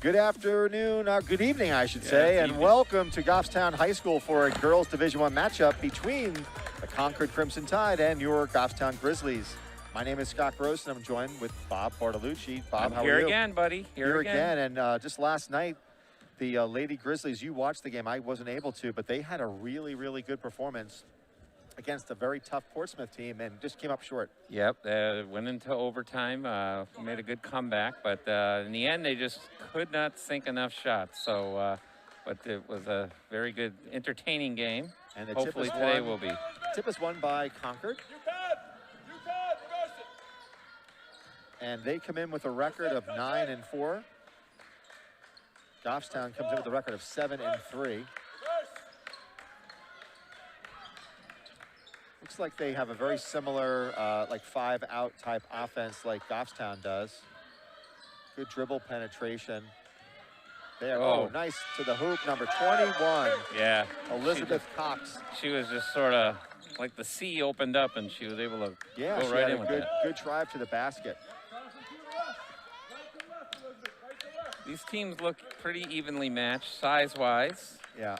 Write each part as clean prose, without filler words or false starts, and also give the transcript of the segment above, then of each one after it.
Good afternoon, good evening, I should say, and welcome to Goffstown High School for a girls Division I matchup between the Concord Crimson Tide and your Goffstown Grizzlies. My name is Scott Gross, and I'm joined with Bob Bartolucci. Bob, how are you? Here again, buddy. Here again. And just last night, the Lady Grizzlies, you watched the game. I wasn't able to, but they had a really, really good performance against a very tough Portsmouth team and just came up short. Yep, went into overtime, made a good comeback, but in the end, they just could not sink enough shots. So, but it was a very good, entertaining game. And the hopefully today will be. Tip is won by Concord. And they come in with a record of 9-4. Goffstown comes in with a record of 7-3. Looks like they have a very similar, like 5-out type offense like Goffstown does. Good dribble penetration. There, oh, nice to the hoop, number 21. Yeah. Elizabeth Cox. She was just sort of like the sea opened up and she was able to go right in with that. Good drive to the basket. These teams look pretty evenly matched size-wise. Yeah.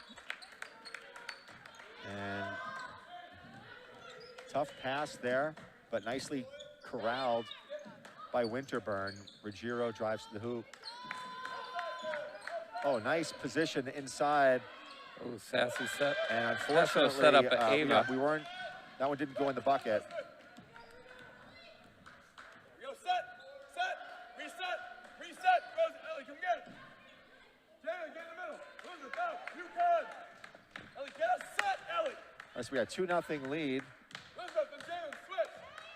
And tough pass there, but nicely corralled by Winterburn. Ruggiero drives to the hoop. Oh, nice position inside. Oh, sassy set. And unfortunately, set up at Ava. We weren't, that one didn't go in the bucket. So we got 2-0 lead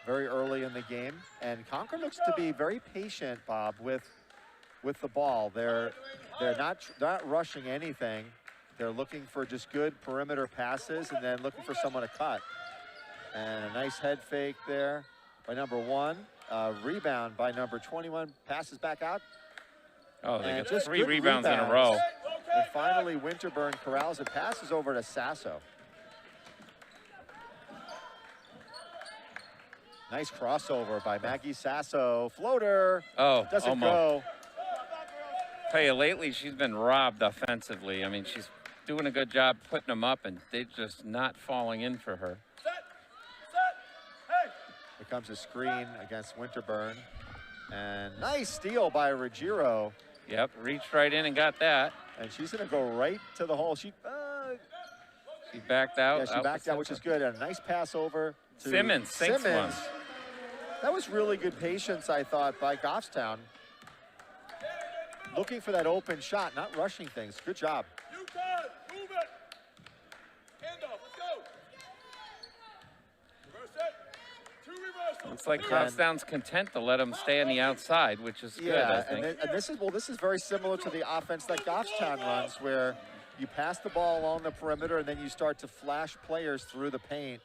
very early in the game, and Concord looks to be very patient, Bob, with the ball. They're not rushing anything. They're looking for just good perimeter passes and then looking for someone to cut. And a nice head fake there by number 1. Rebound by number 21. Passes back out. Oh, they got just 3 rebounds in a row. And finally, Winterburn corrals it, passes over to Sasso. Nice crossover by Maggie Sasso. Floater. Oh, doesn't go. Tell you, lately she's been robbed offensively. I mean, she's doing a good job putting them up, and they're just not falling in for her. Here comes a screen against Winterburn. And nice steal by Ruggiero. Yep, reached right in and got that. And she's going to go right to the hole. She backed out. Yeah, she backed out, which is good. And a nice pass over to Simmons. That was really good patience, I thought, by Goffstown. Looking for that open shot, not rushing things. Good job. You can move it. Hand off. Let's go. Reverse it. 2 reversals. It's like Goffstown's content to let them stay on the outside, which is good, I think. And this is very similar to the offense that Goffstown runs, where you pass the ball along the perimeter and then you start to flash players through the paint.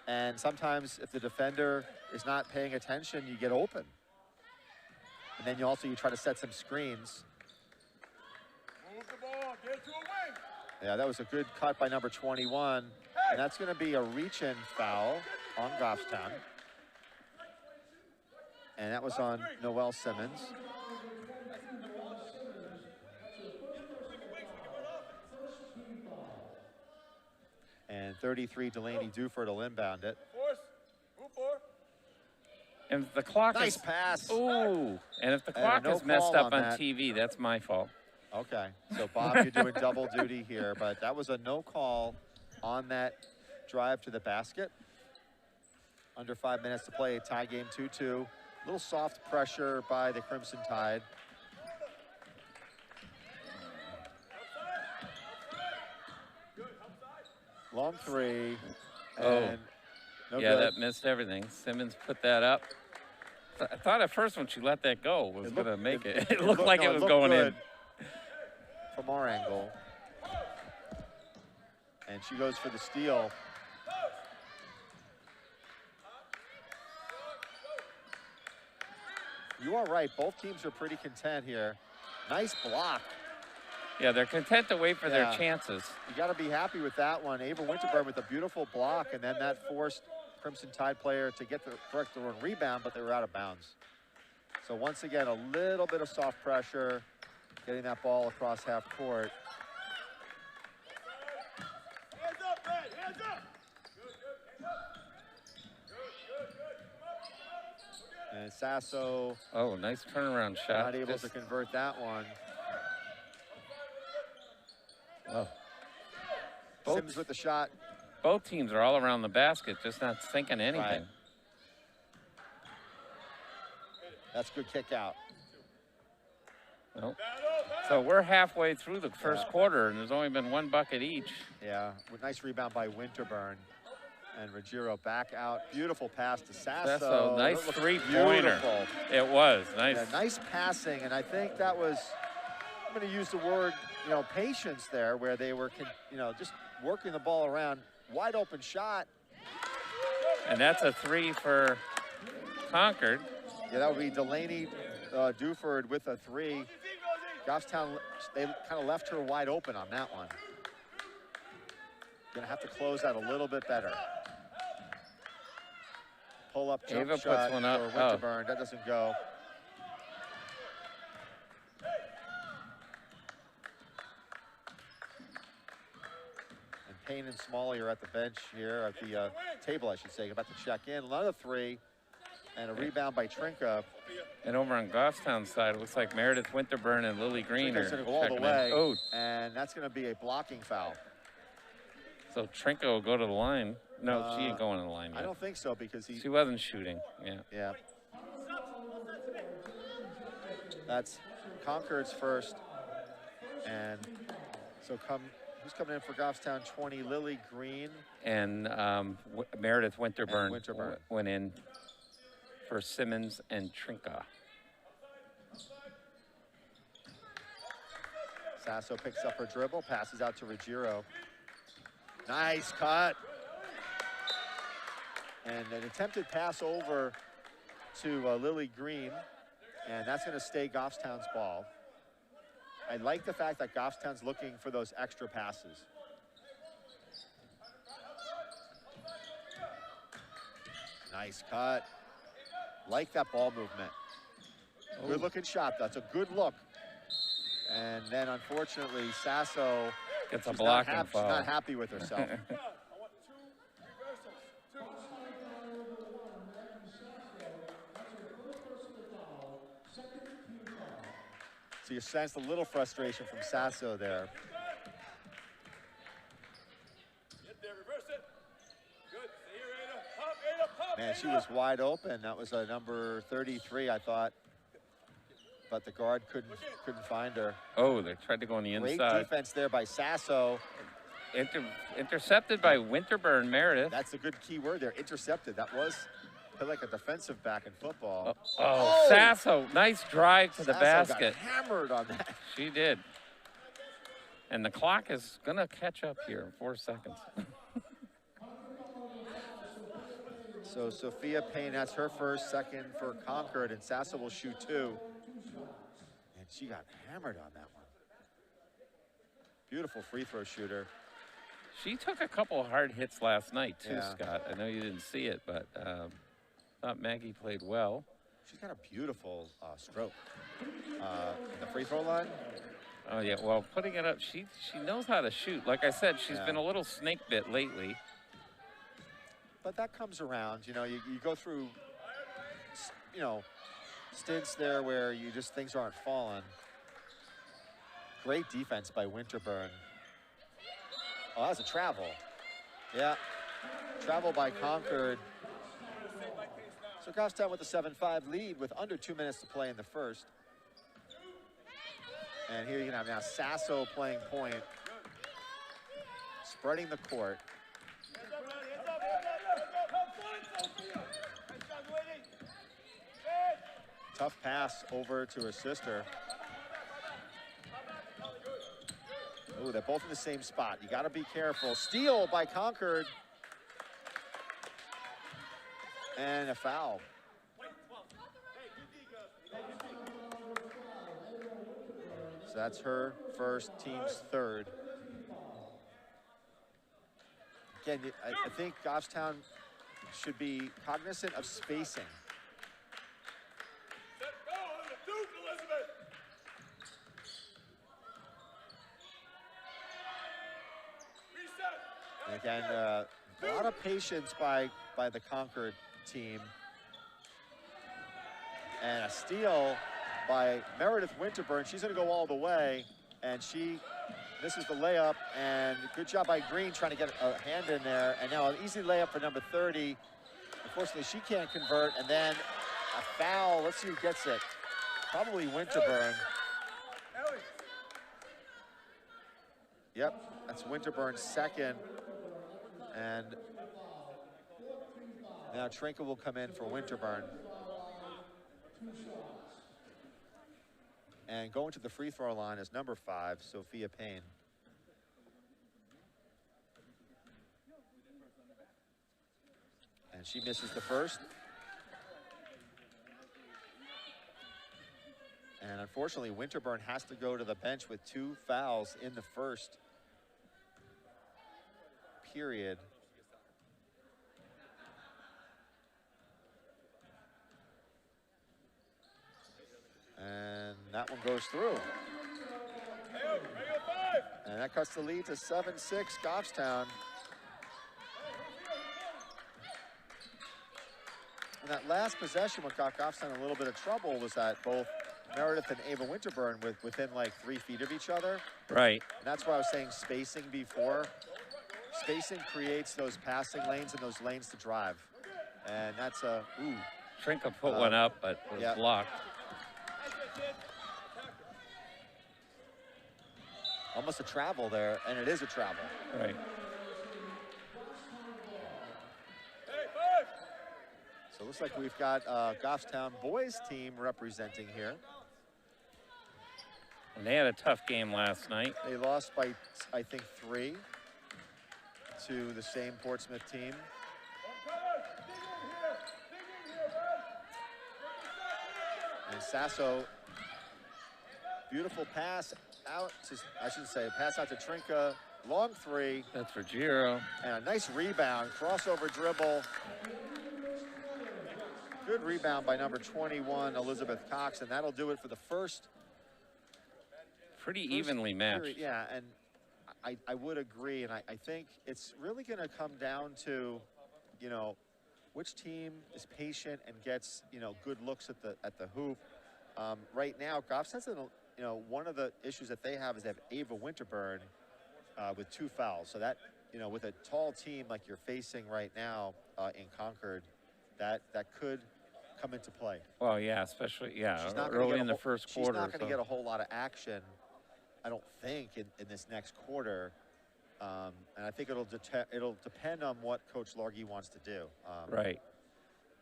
And sometimes if the defender is not paying attention, you get open. And then you try to set some screens. Move the ball, get to a wing. Yeah, that was a good cut by number 21. And that's going to be a reach-in foul on Goffstown. And that was on Noelle Simmons. And 33, Delaney Duford will inbound it. And if the clock nice pass. Ooh. And if the clock is messed up on TV, that's my fault. Okay. So, Bob, you're doing double duty here. But that was a no call on that drive to the basket. Under 5 minutes to play. Tie game 2-2. A little soft pressure by the Crimson Tide. Long 3. And no yeah, good. that missed everything. Simmons put that up. I thought at first when she let that go was going to make it. It looked like it was going in. From our angle. And she goes for the steal. You are right. Both teams are pretty content here. Nice block. Yeah, they're content to wait for their chances. You got to be happy with that one. Ava Winterburn with a beautiful block, and then that forced Crimson Tide player to get the correct rebound, but they were out of bounds. So once again, a little bit of soft pressure. getting that ball across half court. Hands up, Brad. Hands up. Good, good. Hands up. Good, good, good. Come up. And Sasso Oh, nice turnaround shot. not able Just- to convert that one. oh. Sims with the shot. Both teams are all around the basket, just not sinking anything. Right. That's good kick out. Nope. So we're halfway through the first quarter, and there's only been one bucket each. Yeah, with nice rebound by Winterburn. And Ruggiero back out. Beautiful pass to Sasso. So nice That looked three-pointer. beautiful. It was nice. Yeah, nice passing, and I think that was, I'm going to use the word, patience there, where they were, just working the ball around. Wide open shot. And that's a 3 for Concord. Yeah, that would be Delaney Duford with a 3. Goffstown, they kind of left her wide open on that one. Gonna have to close that a little bit better. Pull up jump Ava puts shot one up. for Winterburn. That doesn't go. And Payne and Smalley are at the bench here, at the table, I should say, about to check in. Another 3, and a rebound by Trinka. And over on Goffstown's side, it looks like Meredith Winterburn and Lily Green Trinka's are gonna go all the checking way, in. Oh, and that's gonna be a blocking foul. so Trinka will go to the line. No, she ain't going to the line I yet. don't think so, because She wasn't shooting. Yeah. yeah. That's Concord's first. And so who's coming in for Goffstown? 20, Lily Green. And Meredith Winterburn, And Winterburn. went in for Simmons and Trinka. Sasso picks up her dribble, passes out to Ruggiero. Nice cut. And an attempted pass over to Lily Green, and that's going to stay Goffstown's ball. I like the fact that Goffstown's looking for those extra passes. Nice cut. Like that ball movement. Good looking shot. That's a good look. And then unfortunately, Sasso Gets a she's blocking She's foul. not happy with herself. I want 2 reversals. 2. So you sense a little frustration from Sasso there. Get there, reverse it. Good. Stay here, Ada. Pop, Ada, pop, Man, she Ada. was wide open. That was a number 33, I thought. But the guard couldn't find her. Oh, they tried to go on the Great inside. defense there by Sasso. Intercepted by Winterburn Meredith. That's a good key word there, intercepted. That was like a defensive back in football. Oh, Sasso, nice drive to the Sasso basket. got hammered on that. She did. And the clock is going to catch up here in 4 seconds. So Sophia Payne, that's her first, second for Concord, and Sasso will shoot 2. And she got hammered on that one. Beautiful free throw shooter. She took a couple of hard hits last night, too, Yeah. Scott. I know you didn't see it, but thought Maggie played well. She's got a beautiful stroke. The free throw line. Oh, yeah, well, putting it up, she knows how to shoot. Like I said, she's Yeah. been a little snake bit lately. But that comes around, you go through, stints there where things aren't falling. Great defense by Winterburn. Oh, that was a travel. Yeah, travel by Concord. So Goffstown with a 7-5 lead with under 2 minutes to play in the first. And here you have now Sasso playing point, spreading the court. Hands up, Ronnie. Hands up, hands up, hands up. Have fun, Sophia. Nice job, lady. Good. Tough pass over to her sister. Ooh, they're both in the same spot. You got to be careful. Steal by Concord. And a foul. So that's her first, team's third. Again, I think Goffstown should be cognizant of spacing. Set, go. Duke, Elizabeth. again, a lot of patience by the Concord team. And a steal by Meredith Winterburn. She's going to go all the way, and she misses the layup. And good job by Green trying to get a hand in there. And now an easy layup for number 30. Unfortunately, she can't convert. And then a foul. Let's see who gets it. Probably Winterburn. Yep, that's Winterburn's second. And now Trinka will come in for Winterburn. And going to the free throw line is number 5, Sophia Payne. And she misses the first. And unfortunately, Winterburn has to go to the bench with 2 fouls in the first period. And that one goes through. And that cuts the lead to 7-6 Goffstown. And that last possession, what got Goffstown in a little bit of trouble was that both Meredith and Ava Winterburn within like 3 feet of each other. Right. And that's why I was saying spacing before. Spacing creates those passing lanes and those lanes to drive. And that's a, ooh. Trinka put one up, but was blocked. Almost a travel there, and it is a travel. Right. So it looks like we've got Goffstown boys team representing here. And they had a tough game last night. They lost by, I think, 3 to the same Portsmouth team. And Sasso, beautiful pass out to, I should say, pass out to Trinka, long 3. That's for Giro. And a nice rebound, crossover dribble. Good rebound by number 21, Elizabeth Cox, and that'll do it for the first. Pretty evenly matched. Period. Yeah, and I would agree, and I think it's really going to come down to, you know, which team is patient and gets, you know, good looks at the hoop. Right now, Goffstown's, you know, one of the issues that they have is they have Ava Winterburn with 2 fouls. So that, you know, with a tall team like you're facing right now in Concord, that could come into play. Well, yeah, especially, early in the first quarter. She's not going to get a whole lot of action, I don't think, in this next quarter. And I think it'll depend on what Coach Largy wants to do. Right.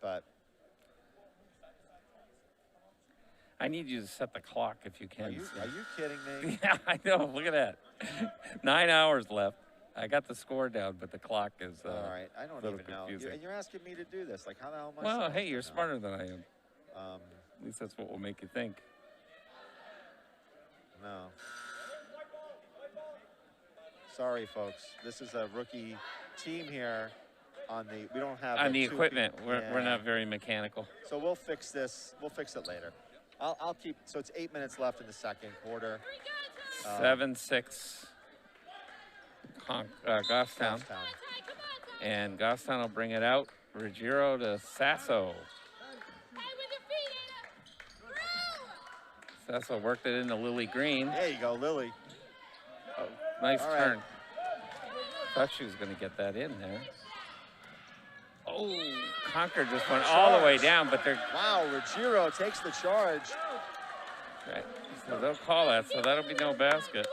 But I need you to set the clock if you can. are you kidding me? Yeah, I know. Look at that. 9 hours left. I got the score down, but the clock is all right. I don't even know. And you're asking me to do this. Like, how the hell am I? Well, hey, you're smarter than I am. At least that's what will make you think. No. Sorry, folks. This is a rookie team here. We don't have on the equipment. We're not very mechanical. So we'll fix this. We'll fix it later. I'll keep. So it's 8 minutes left in the second quarter. 7-6. Goffstown. And Goffstown will bring it out. Ruggiero to Sasso. Sasso worked it into Lily Green. There you go, Lily. Oh, nice All turn. Right. Thought she was going to get that in there. Oh, Concord just went all the way down, but they're... Wow, Ruggiero takes the charge. Right. So they'll call that, so that'll be no basket.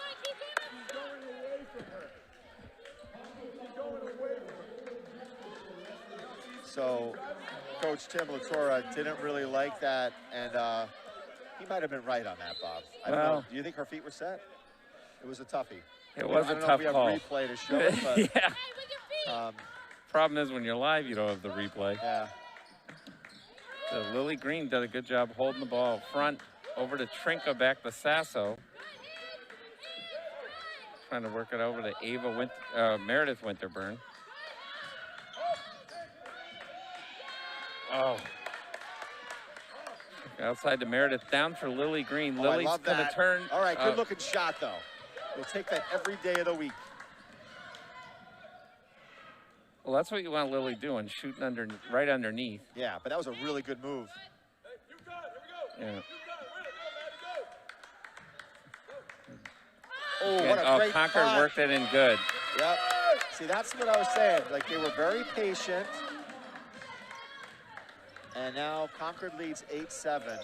So Coach Tim Latora didn't really like that, and he might have been right on that, Bob. I don't know. Do you think her feet were set? It was a toughie. It was a tough call. I don't know if we have replay to show it, but... yeah. Problem is, when you're live, you don't have the replay. Yeah. So Lily Green did a good job holding the ball front. Over to Trinka, back to Sasso. Trying to work it over to Meredith Winterburn. Oh. Outside to Meredith, down for Lily Green. Oh, Lily's going to turn. All right, good looking shot, though. We'll take that every day of the week. Well, that's what you want Lily doing, shooting right underneath. Yeah, but that was a really good move. Hey, you got it. Here we go. Yeah. You got it. Way to go, Maddie. Go. Oh, what a Oh, great Concord punt. worked it in good. Yep. See, that's what I was saying. Like, they were very patient. And now Concord leads 8-7.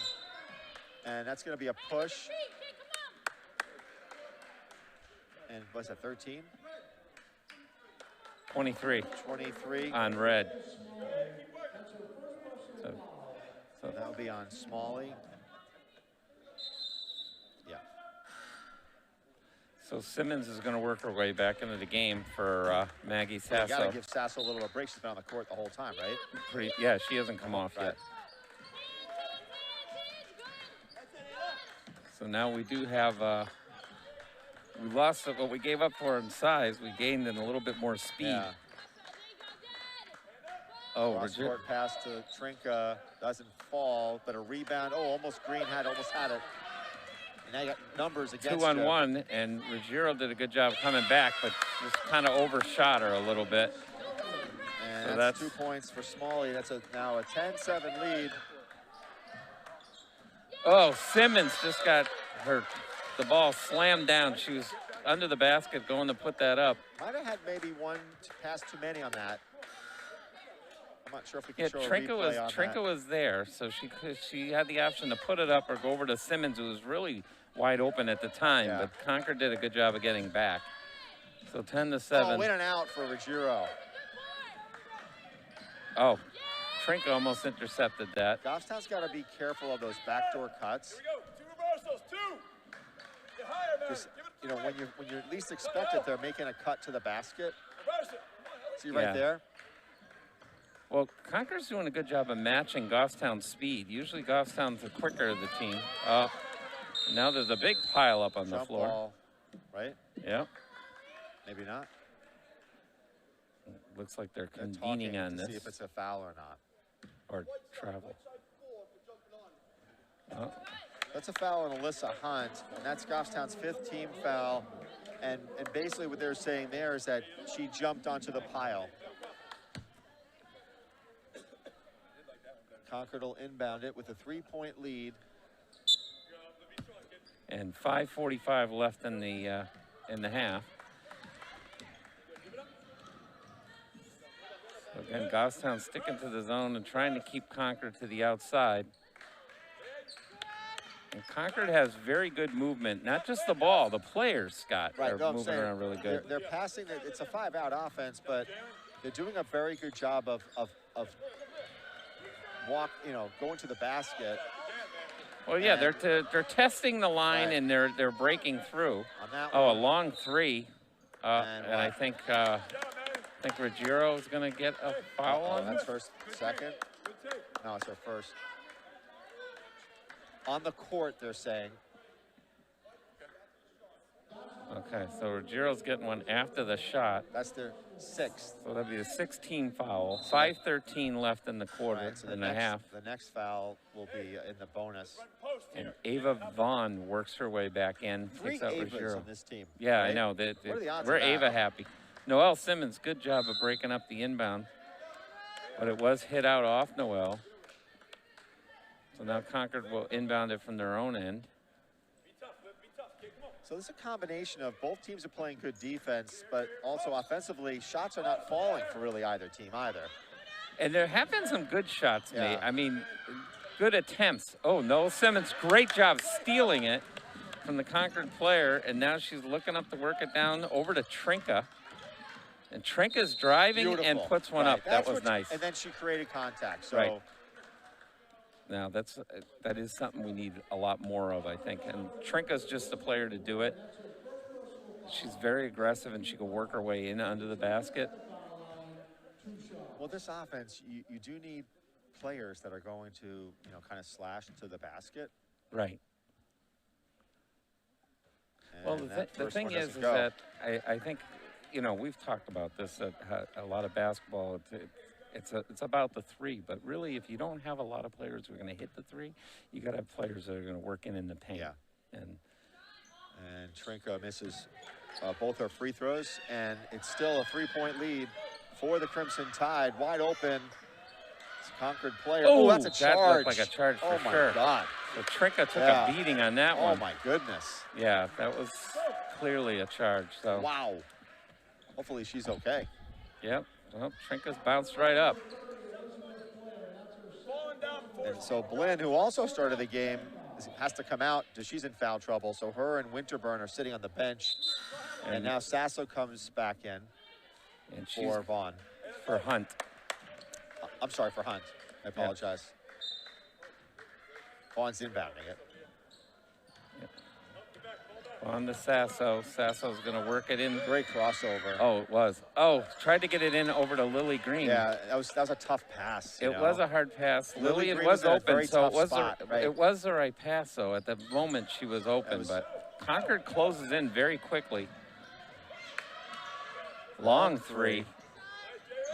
And that's going to be a push. And what's that, 13? 23 23. on red. So That'll be on Smalley. Yeah. So Simmons is going to work her way back into the game for Maggie You got to Sasso. give Sasso a little bit of a break. She's been on the court the whole time, right? Yeah, she hasn't come off Right. yet. So now we do have, we lost what we gave up for in size. We gained in a little bit more speed. Yeah. Oh, Cross-court pass to Trinka. Doesn't fall, but a rebound. Oh, almost almost had it. And now you got numbers against 2-on-1, and Ruggiero did a good job coming back, but just kind of overshot her a little bit. And So that's that's 2 points for Smalley. That's now a 10-7 lead. Oh, Simmons just got the ball slammed down. She was under the basket going to put that up. Might have had maybe one pass too many on that. I'm not sure if we can Yeah, show a replay on Trinka that. was there, so she had the option to put it up or go over to Simmons, who was really wide open at the time. Yeah. But Concord did a good job of getting back. So 10-7. Oh, in and out for Ruggiero. Oh, Trinka almost intercepted that. Goffstown's got to be careful of those backdoor cuts. Here we go. 2 reversals. 2. Get higher, Maddie. Because, Give it you know, when you least expect it, they're making a cut to the basket. reverse it. See right Yeah. there? Well, Concord's doing a good job of matching Goffstown's speed. Usually Goffstown's the quicker of the team. Now there's a big pile up on the Jump floor. ball, right? Yeah. Maybe not. Looks like they're They're convening talking on to this see if it's a foul or not. or travel. Oh, That's a foul on Alyssa Hunt, and that's Goffstown's 5th team foul. And basically what they're saying there is that she jumped onto the pile. Concord will inbound it with a 3-point lead. and 5:45 left in the half. So again, Goffstown sticking to the zone and trying to keep Concord to the outside. And Concord has very good movement, not just the ball, the players, Scott, Right, are no, I'm moving saying around really good. They're passing. It's a 5-out offense, but they're doing a very good job of going to the basket. Well, yeah, and- they're testing the line Right. and they're breaking through. On that Oh, a one. long three, And and I what? think Ruggiero is going to get a foul Oh, on that's this. her second. No, it's her first. On the court, they're saying. Okay, so Ruggiero's getting one after the shot. That's their 6th. So that'd be a 16 foul. 5:13 left in the quarter Right, so and a half. the next foul will be in the bonus. And Ava Vaughn works her way back in, 3 takes out Avas Ruggiero. on this team. Yeah, I right? know. What are the odds We're of that? Ava happy. Noelle Simmons, good job of breaking up the inbound. But it was hit out off Noelle. So now Concord will inbound it from their own end. So this is a combination of both teams are playing good defense, but also offensively, shots are not falling for really either team either. And there have been some good shots made. Yeah. I mean, good attempts. Oh, Noelle Simmons, great job stealing it from the Concord player. And now she's looking up to work it down over to Trinka. And Trinka's driving and Beautiful. puts one Right, up. That that's was what- nice. And then she created contact. So Right. Now that is something we need a lot more of, I think. And Trinka's just the player to do it. She's very aggressive and she can work her way in under the basket. well, this offense, you do need players that are going to, kind of slash to the basket. Right. Well, And the that first thing one is doesn't go. that I think, we've talked about this at a lot of basketball. It's about the three, but really, if you don't have a lot of players who are going to hit the three, you got to have players that are going to work in the paint. Yeah. And And Trinka misses both her free throws, and it's still a 3-point lead for the Crimson Tide. Wide open. It's a Concord player. Oh, Oh, that's a charge. That looked like a charge for oh, my sure. God. So Trinka took Yeah. a beating on that one. Oh, my goodness. Yeah, that was clearly a charge. So. Wow. Hopefully she's okay. Yep. Well, Trinka's bounced right up. And so Blinn, who also started the game, has to come out. She's in foul trouble. So her and Winterburn are sitting on the bench. And now Sasso comes back in and for Vaughn. For Hunt. I'm sorry, for Hunt. I apologize. Vaughn's inbounding it. On to Sasso. Sasso's going to work it in. Great crossover. Oh, it was. Oh, tried to get it in over to Lily Green. Yeah, that was a tough pass. It was a hard pass. Lily Lily Green was was in a open, very so tough it was spot, right? it was the right pass. Though at the moment she was open, but Concord closes in very quickly. Long three.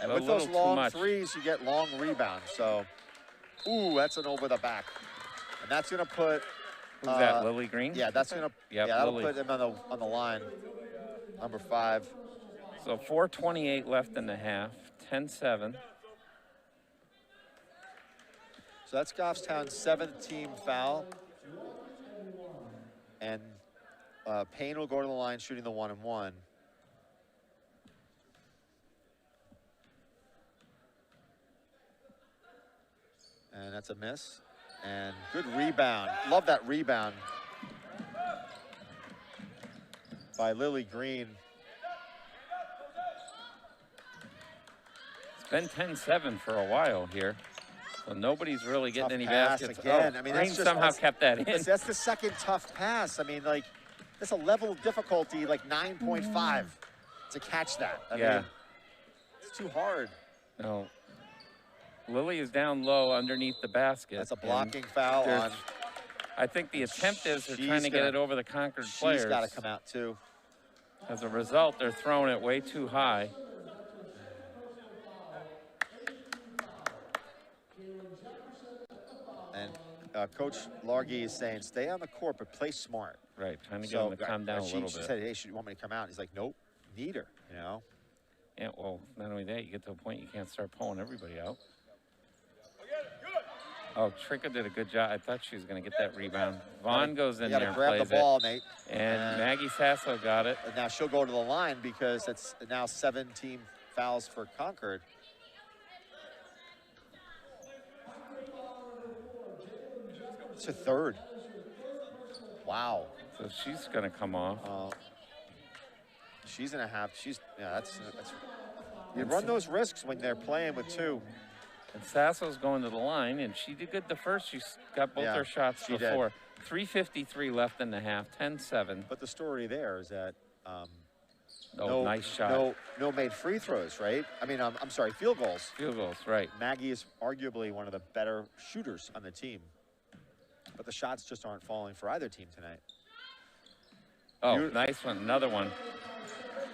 And A with those little too long much. threes, you get long rebounds. So, ooh, that's an over the back, and that's going to put. Who's that? Lily Green? Yeah, that's going to. Yep, yeah, that'll Lily. put him on the line. Number 5. So 4:28 left in the half. 10-7. So that's Goffstown's 7th team foul, and Payne will go to the line shooting the 1-and-1. And that's a miss. And good rebound. Love that rebound by Lily Green. It's been 10-7 for a while here. So nobody's really getting Tough any pass baskets. again. Oh, I mean, Green that's just, somehow kept that in. That's the second tough pass. I mean, like, that's a level of difficulty, like 9.5 to catch that. I mean, it's too hard. No. Lily is down low underneath the basket. That's a blocking foul on. I think the attempt is they're She's trying to get gonna- it over the Concord players. She's got to come out too. As a result, they're throwing it way too high. And Coach Largy is saying, stay on the court, but play smart. Right, trying to get them to calm down a little she bit. said, hey, should you want me to come out? He's like, nope, need her, you know? Yeah, well, not only that, you get to a point you can't start pulling everybody out. Oh, Trinka did a good job. I thought she was going to get that rebound. Vaughn goes in You there got to and grab plays the ball, it. Nate. And Maggie Sasso got it. And now she'll go to the line because it's now 7 team fouls for Concord. It's a third. Wow. So she's going to come off. She's going to have, that's you run those risks when they're playing with 2. And Sasso's going to the line, and she did good the first. She got both her shots she before. 3:53 left in the half, 10-7. But the story there is that nice shot. No made free throws, right? I mean, I'm sorry, field goals. Field goals, right. Maggie is arguably one of the better shooters on the team. But the shots just aren't falling for either team tonight. Oh, nice one. Another one.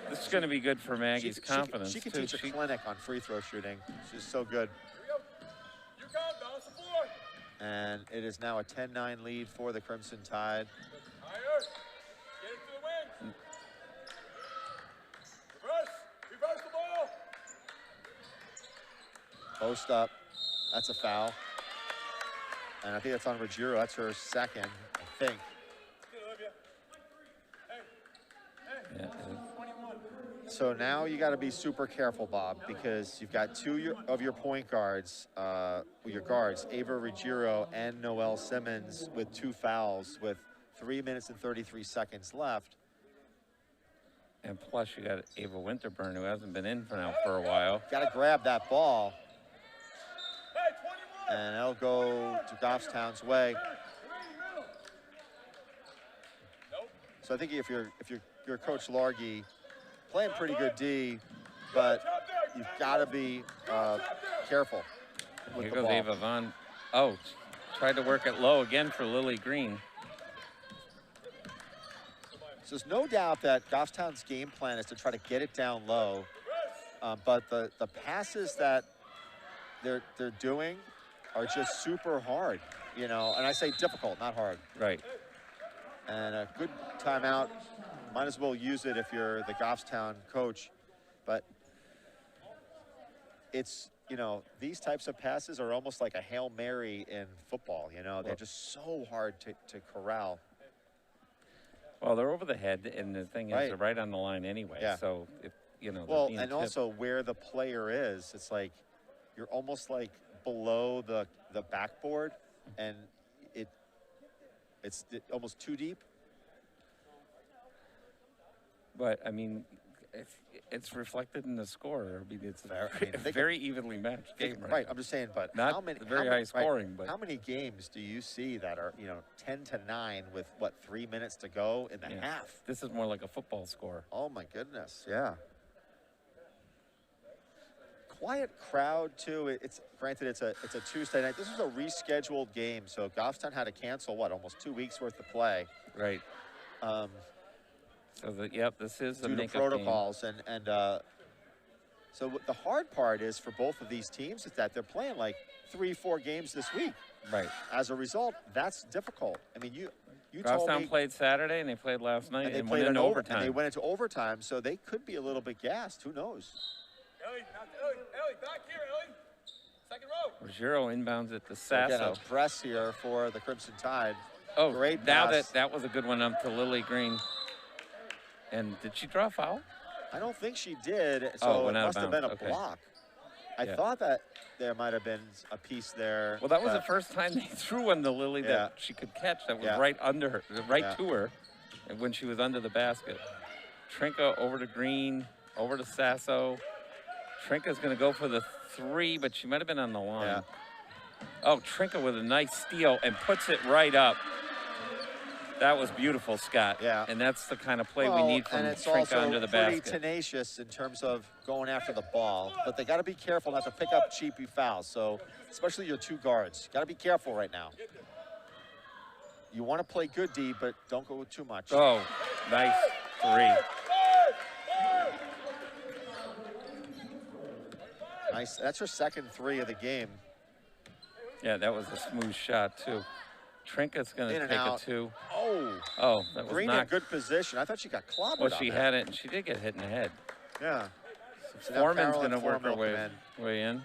This is going to be good for Maggie's confidence, She can too. teach a clinic on free throw shooting. She's so good. And it is now a 10-9 lead for the Crimson Tide. Higher. Get it to the wing. Reverse the ball. Post up. That's a foul. And I think that's on Ruggiero. That's her second, I think. Yeah, So now you got to be super careful, Bob, because you've got 2 of your point guards, your guards, Ava Ruggiero and Noelle Simmons, with 2 fouls with 3 minutes and 33 seconds left. and plus you got Ava Winterburn, who hasn't been in for a while. Got to grab that ball, and it'll go to Goffstown's way. So I think if you're Coach Largy, playing pretty good D, but you've got to be careful with Here the goes ball. Ava Vaughn. Oh, tried to work it low again for Lily Green. So there's no doubt that Goffstown's game plan is to try to get it down low, but the passes that they're doing are just super hard, you know, and I say difficult, not hard. Right. And a good timeout. Might as well use it if you're the Goffstown coach. But it's, you know, these types of passes are almost like a Hail Mary in football, you know. They're just so hard to corral. Well, they're over the head, and the thing is, Right. they're right on the line anyway. Yeah. So, if, you know, they're Well, being and tipped. also where the player is, it's like you're almost like below the backboard, and it's almost too deep. But, I mean, it's reflected in the score. I mean, it's a think- very evenly matched game Right, now. I'm just saying, but Not how many very high scoring, but how many games do you see that are, you know, 10-9 with what, 3 minutes to go in the Yeah. half? This is more like a football score. Oh my goodness, yeah. Quiet crowd too. It's granted it's a Tuesday night. This is a rescheduled game, so Goffstown had to cancel what, almost 2 weeks worth of play. Right. Um, So, yep, this is the due to makeup game. protocols and so the hard part is for both of these teams is that they're playing like 3-4 games this week. Right. As a result, that's difficult. I mean, you told Goffstown me played Saturday, and they played last night, and they and played went into overtime. and they went into overtime, so they could be a little bit gassed. Who knows? Ellie, Ellie, back here, Ellie. Second row. Ruggiero inbounds it to Again, Sasso. a press here for the Crimson Tide. Oh, great now pass. that was a good one up to Lily Green. And did she draw a foul? I don't think she did, Oh, so it went out of must have been a bounds. Okay. block. I Yeah. thought that there might have been a piece there. Well, that was but- the first time they threw one to Lily Yeah. that she could catch. That was Yeah. right under her, right Yeah. to her, and when she was under the basket. Trinka over to Green, over to Sasso. Trinka's going to go for the three, but she might have been on the line. Yeah. Oh, Trinka with a nice steal and puts it right up. That was beautiful, Scott. Yeah. And that's the kind of play Well, we need from and it's Trinka also under the pretty basket. tenacious in terms of going after the ball, but they got to be careful not to pick up cheapy fouls. So, especially your two guards, got to be careful right now. You want to play good D, but don't go with too much. Oh, nice three. Nice. That's her second three of the game. Yeah, that was a smooth shot, too. Trinka's going In to and take a out. two. Oh, Oh, that was Green in knocked. good position. I thought she got clobbered. Well, on she that. had it, and she did get hit in the head. Yeah. So now Foreman's Carolyn going to work her Foreman will come way in.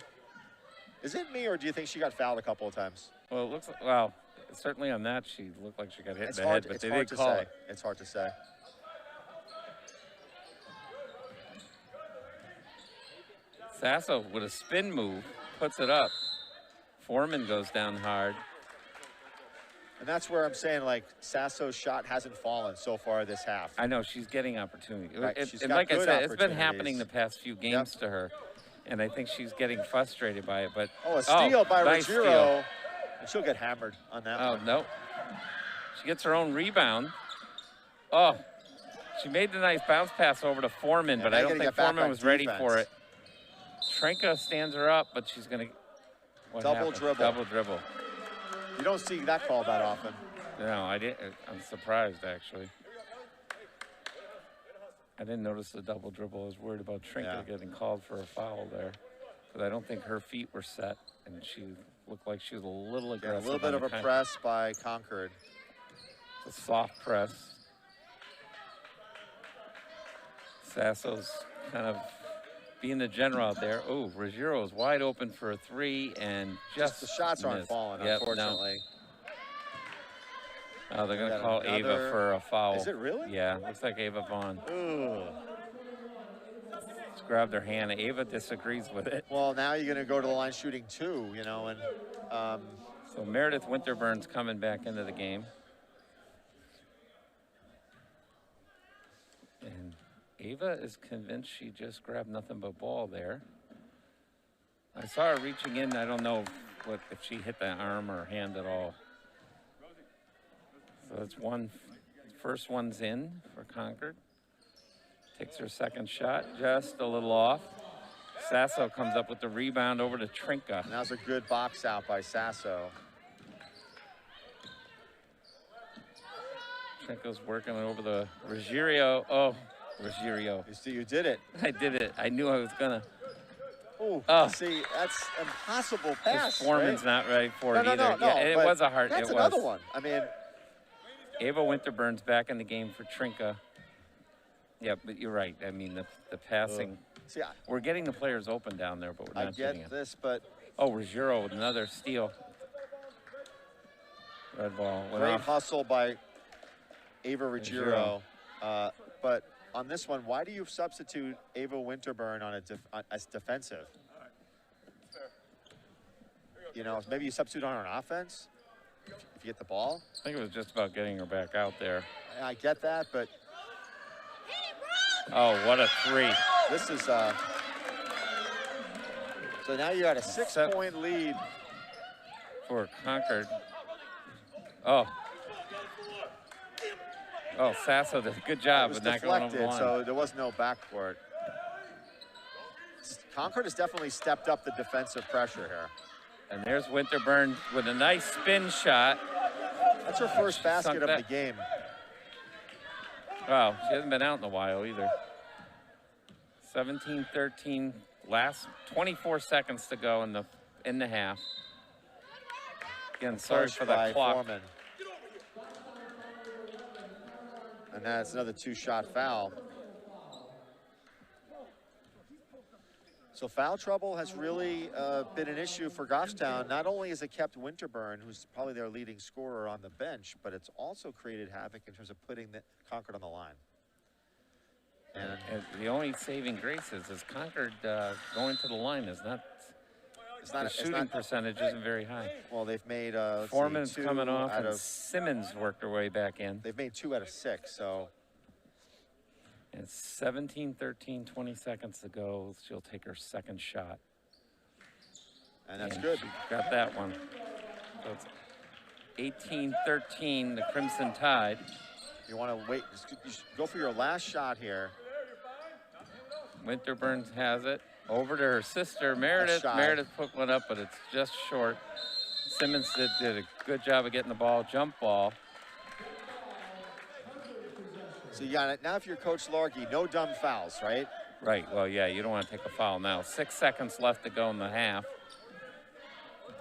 Is it me, or do you think she got fouled a couple of times? Well, it looks like, well, certainly on that, she looked like she got hit It's in the hard. head, but It's they hard did to call say. it. It's hard to say. Sasso with a spin move, puts it up. Foreman goes down hard. And that's where I'm saying, like, Sasso's shot hasn't fallen so far this half. I know she's getting opportunity. Right, she's And got like I good said, it's been happening opportunities. the past few games to her, and I think she's getting frustrated by it. But Oh, a steal by nice Ruggiero. steal. And she'll get hammered on that Oh one. no, she gets her own rebound. Oh, she made the nice bounce pass over to Foreman, Yeah, but now I you don't gotta think get back Foreman on was ready defense. for it. Trinka stands her up, but she's gonna Double dribble. Double dribble. You don't see that call that often. No, I didn't. I'm surprised actually. I didn't notice the double dribble. I was worried about Trinka Yeah. getting called for a foul there, because I don't think her feet were set, and she looked like she was a little Yeah, a aggressive. little bit on of the a kind- press by Concord. It's a soft press. Sasso's kind of being the general out there. Oh, Ruggiero's wide open for a three, and just The shots aren't missed. falling, Yep, unfortunately. No. Oh, they're going to got call Ava another- for a foul. Is it really? Yeah, looks like Ava Vaughn. Ooh. Just grabbed her hand. Ava disagrees with it. Well, now you're going to go to the line shooting two, you know, and So Meredith Winterburn's coming back into the game. And Ava is convinced she just grabbed nothing but ball there. I saw her reaching in. I don't know if she hit the arm or hand at all. So it's one. First one's in for Concord. Takes her second shot, just a little off. Sasso comes up with the rebound over to Trinka. that was a good box out by Sasso. Trinka's working over the Ruggiero. Oh, Ruggiero. You see, you did it. I did it. I knew I was gonna. Ooh, Oh. see, that's impossible This pass, Foreman's right? not ready for No, it no, either. no, no. Yeah, it but was a hard. That's It another was. one. I mean, Ava Winterburn's back in the game for Trinka. Yeah, but you're right. I mean, the passing See, We're getting the players open down there, but we're I not shooting get them. this, but Oh, Ruggiero with another steal. Red ball went great off. hustle by Ava Ruggiero. But on this one, why do you substitute Ava Winterburn on as defensive? You know, maybe you substitute on an offense if you get the ball. I think it was just about getting her back out there. I get that, but Oh, what a three. this is so now you got a 6-point lead. For Concord. Oh. Oh, Sasso did a good It job was with not going over the deflected, line. so there was no backcourt. Concord has definitely stepped up the defensive pressure here. And there's Winterburn with a nice spin shot. That's her first basket Sunk of that. the game. Wow, she hasn't been out in a while either. 17-13, last 24 seconds to go in the half. Again, sorry Push for by that clock. Foreman. And that's another 2-shot foul. So foul trouble has really been an issue for Goffstown. Not only has it kept Winterburn, who's probably their leading scorer, on the bench, but it's also created havoc in terms of putting the Concord on the line. And the only saving grace is Concord going to the line is not. The shooting percentage isn't very high. Well, they've made let's see, Foreman's 2 coming off, out and of, Simmons worked her way back in. they've made 2 out of 6. So It's 17-13, 20 seconds to go. She'll take her second shot. and that's And good. she got that one. So it's 18-13, the Crimson Tide. You want to wait? You should go for your last shot here. Winterburn has it. Over to her sister, Meredith. shy. Meredith put one up, but it's just short. Simmons did a good job of getting the ball, jump ball. So you got it. Now if you're Coach Largy, no dumb fouls, right? Right, well, yeah, you don't want to take a foul now. 6 seconds left to go in the half.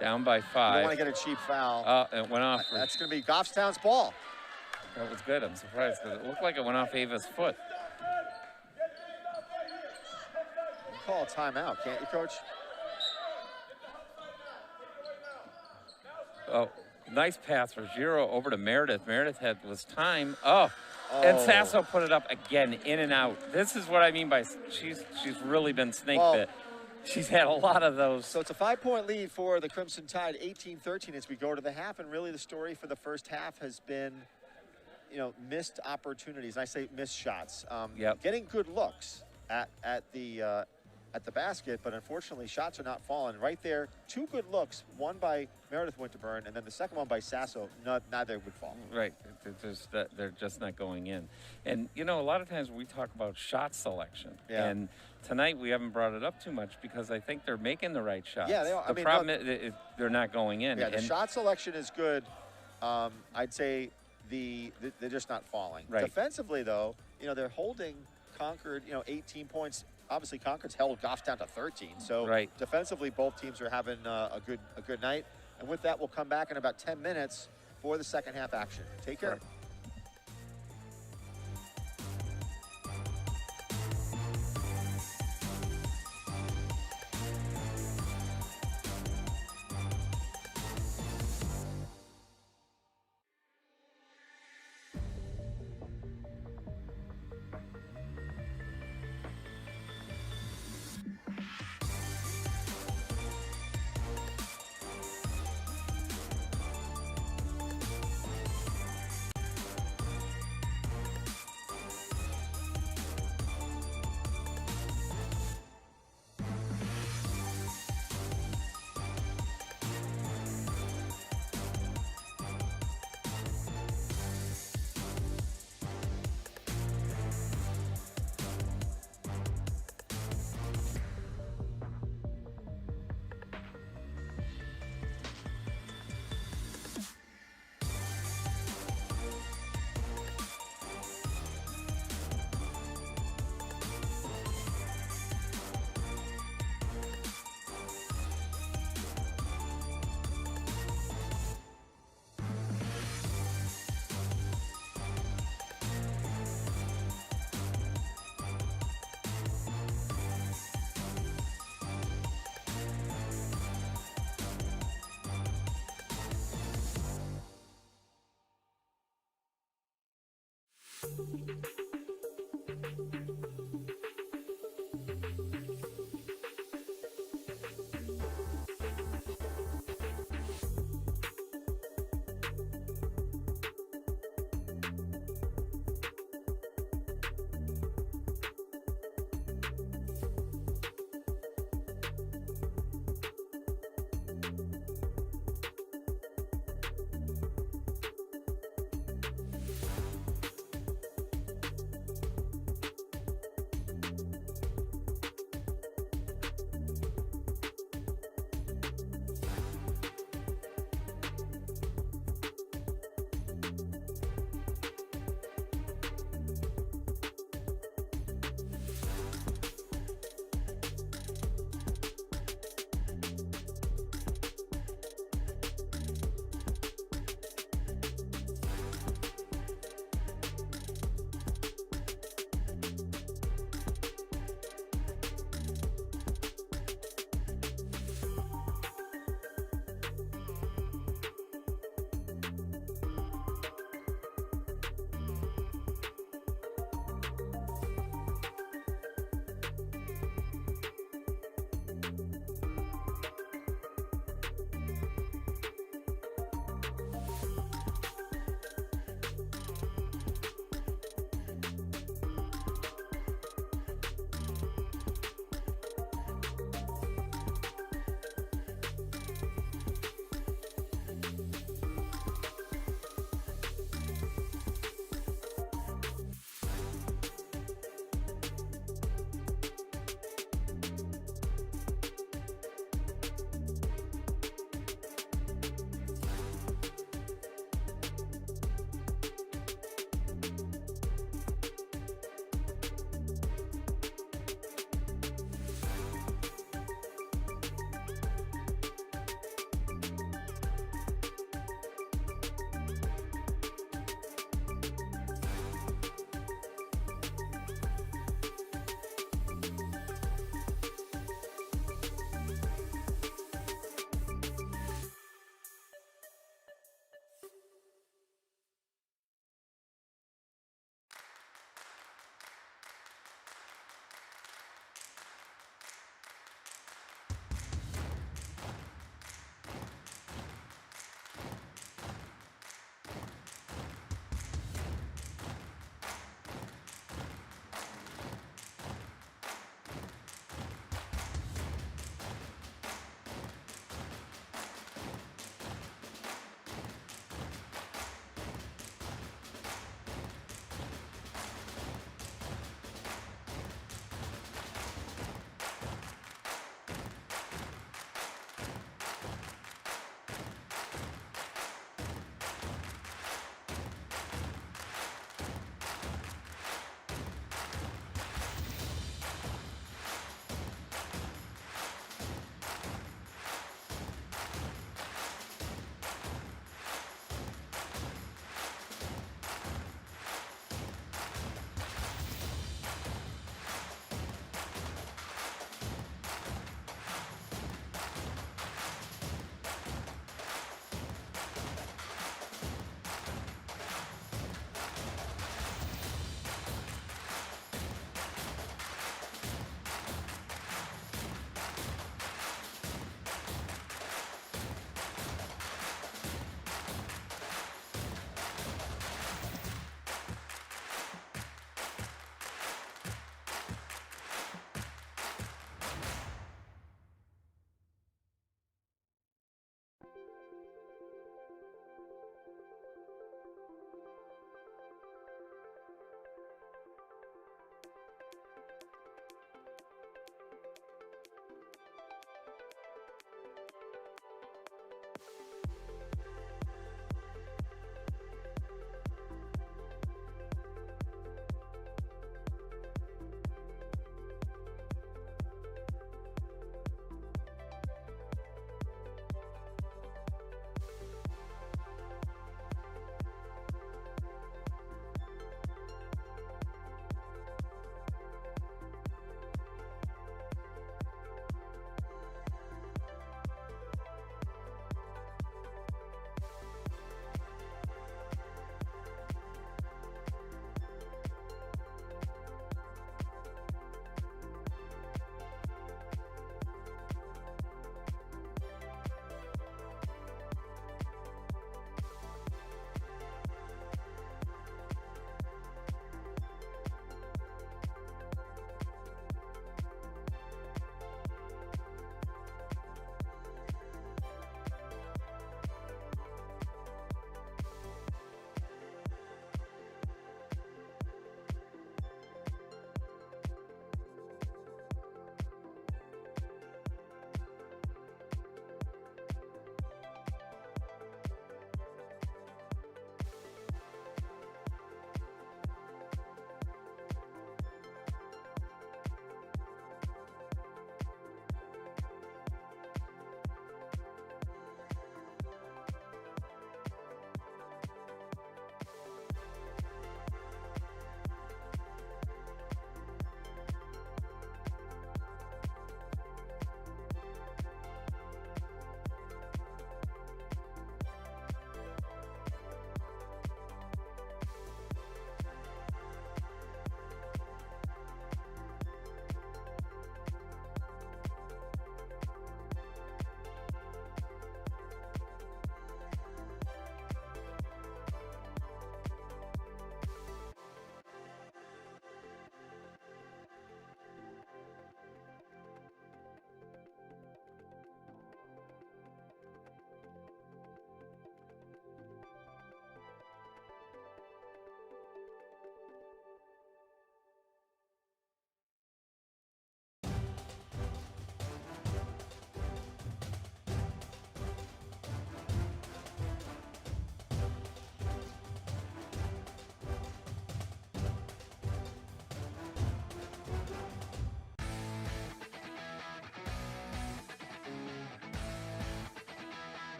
Down by You don't 5. want to get a cheap foul. Oh, it went off. That's going to be Goffstown's ball. That was good. I'm surprised because it looked like it went off Ava's foot. You call a timeout, can't you, Coach? Oh, nice pass for Giro over to Meredith. Meredith was time. Oh, and Sasso put it up again, in and out. This is what I mean by she's really been snake bit. She's had a lot of those. So it's a 5-point lead for the Crimson Tide, 18-13 as we go to the half. And really the story for the first half has been, you know, missed opportunities. And I say missed shots. Yep. Getting good looks at the basket, but unfortunately shots are not falling. Right there, 2 good looks, one by Meredith Winterburn, and then the second one by Sasso. Neither would fall. Right, they're just not going in. And, you know, a lot of times we talk about shot selection. Yeah. And tonight we haven't brought it up too much because I think they're making the right shots. Yeah, they are. The problem is they're not going in. Yeah, the And shot selection is good. I'd say they're just not falling. Right. Defensively, though, you know, they're holding Concord, 18 points. Obviously, Concord's held Goffstown to 13. So Right. defensively, both teams are having a good night. And with that, we'll come back in about 10 minutes for the second half action. Take care. Right.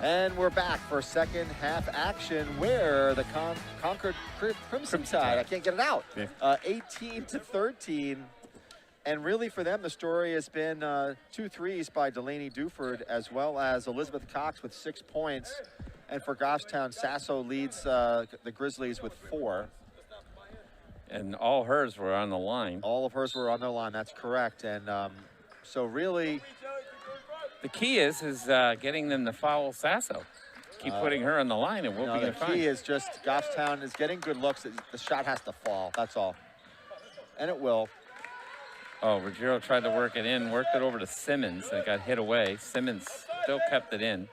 And we're back for second half action where the Concord Crimson Tide, I can't get it out, 18-13. And really for them, the story has been 2 threes by Delaney Duford as well as Elizabeth Cox with 6 points. And for Goffstown, Sasso leads the Grizzlies with 4. And all hers were on the line. All of hers were on the line, that's correct. And so really, the key is getting them to foul Sasso. Keep putting her on the line and we'll be fine. The key is just Goffstown is getting good looks. The shot has to fall, that's all. And it will. Oh, Ruggiero tried to work it in, worked it over to Simmons and it got hit away. Simmons still kept it in.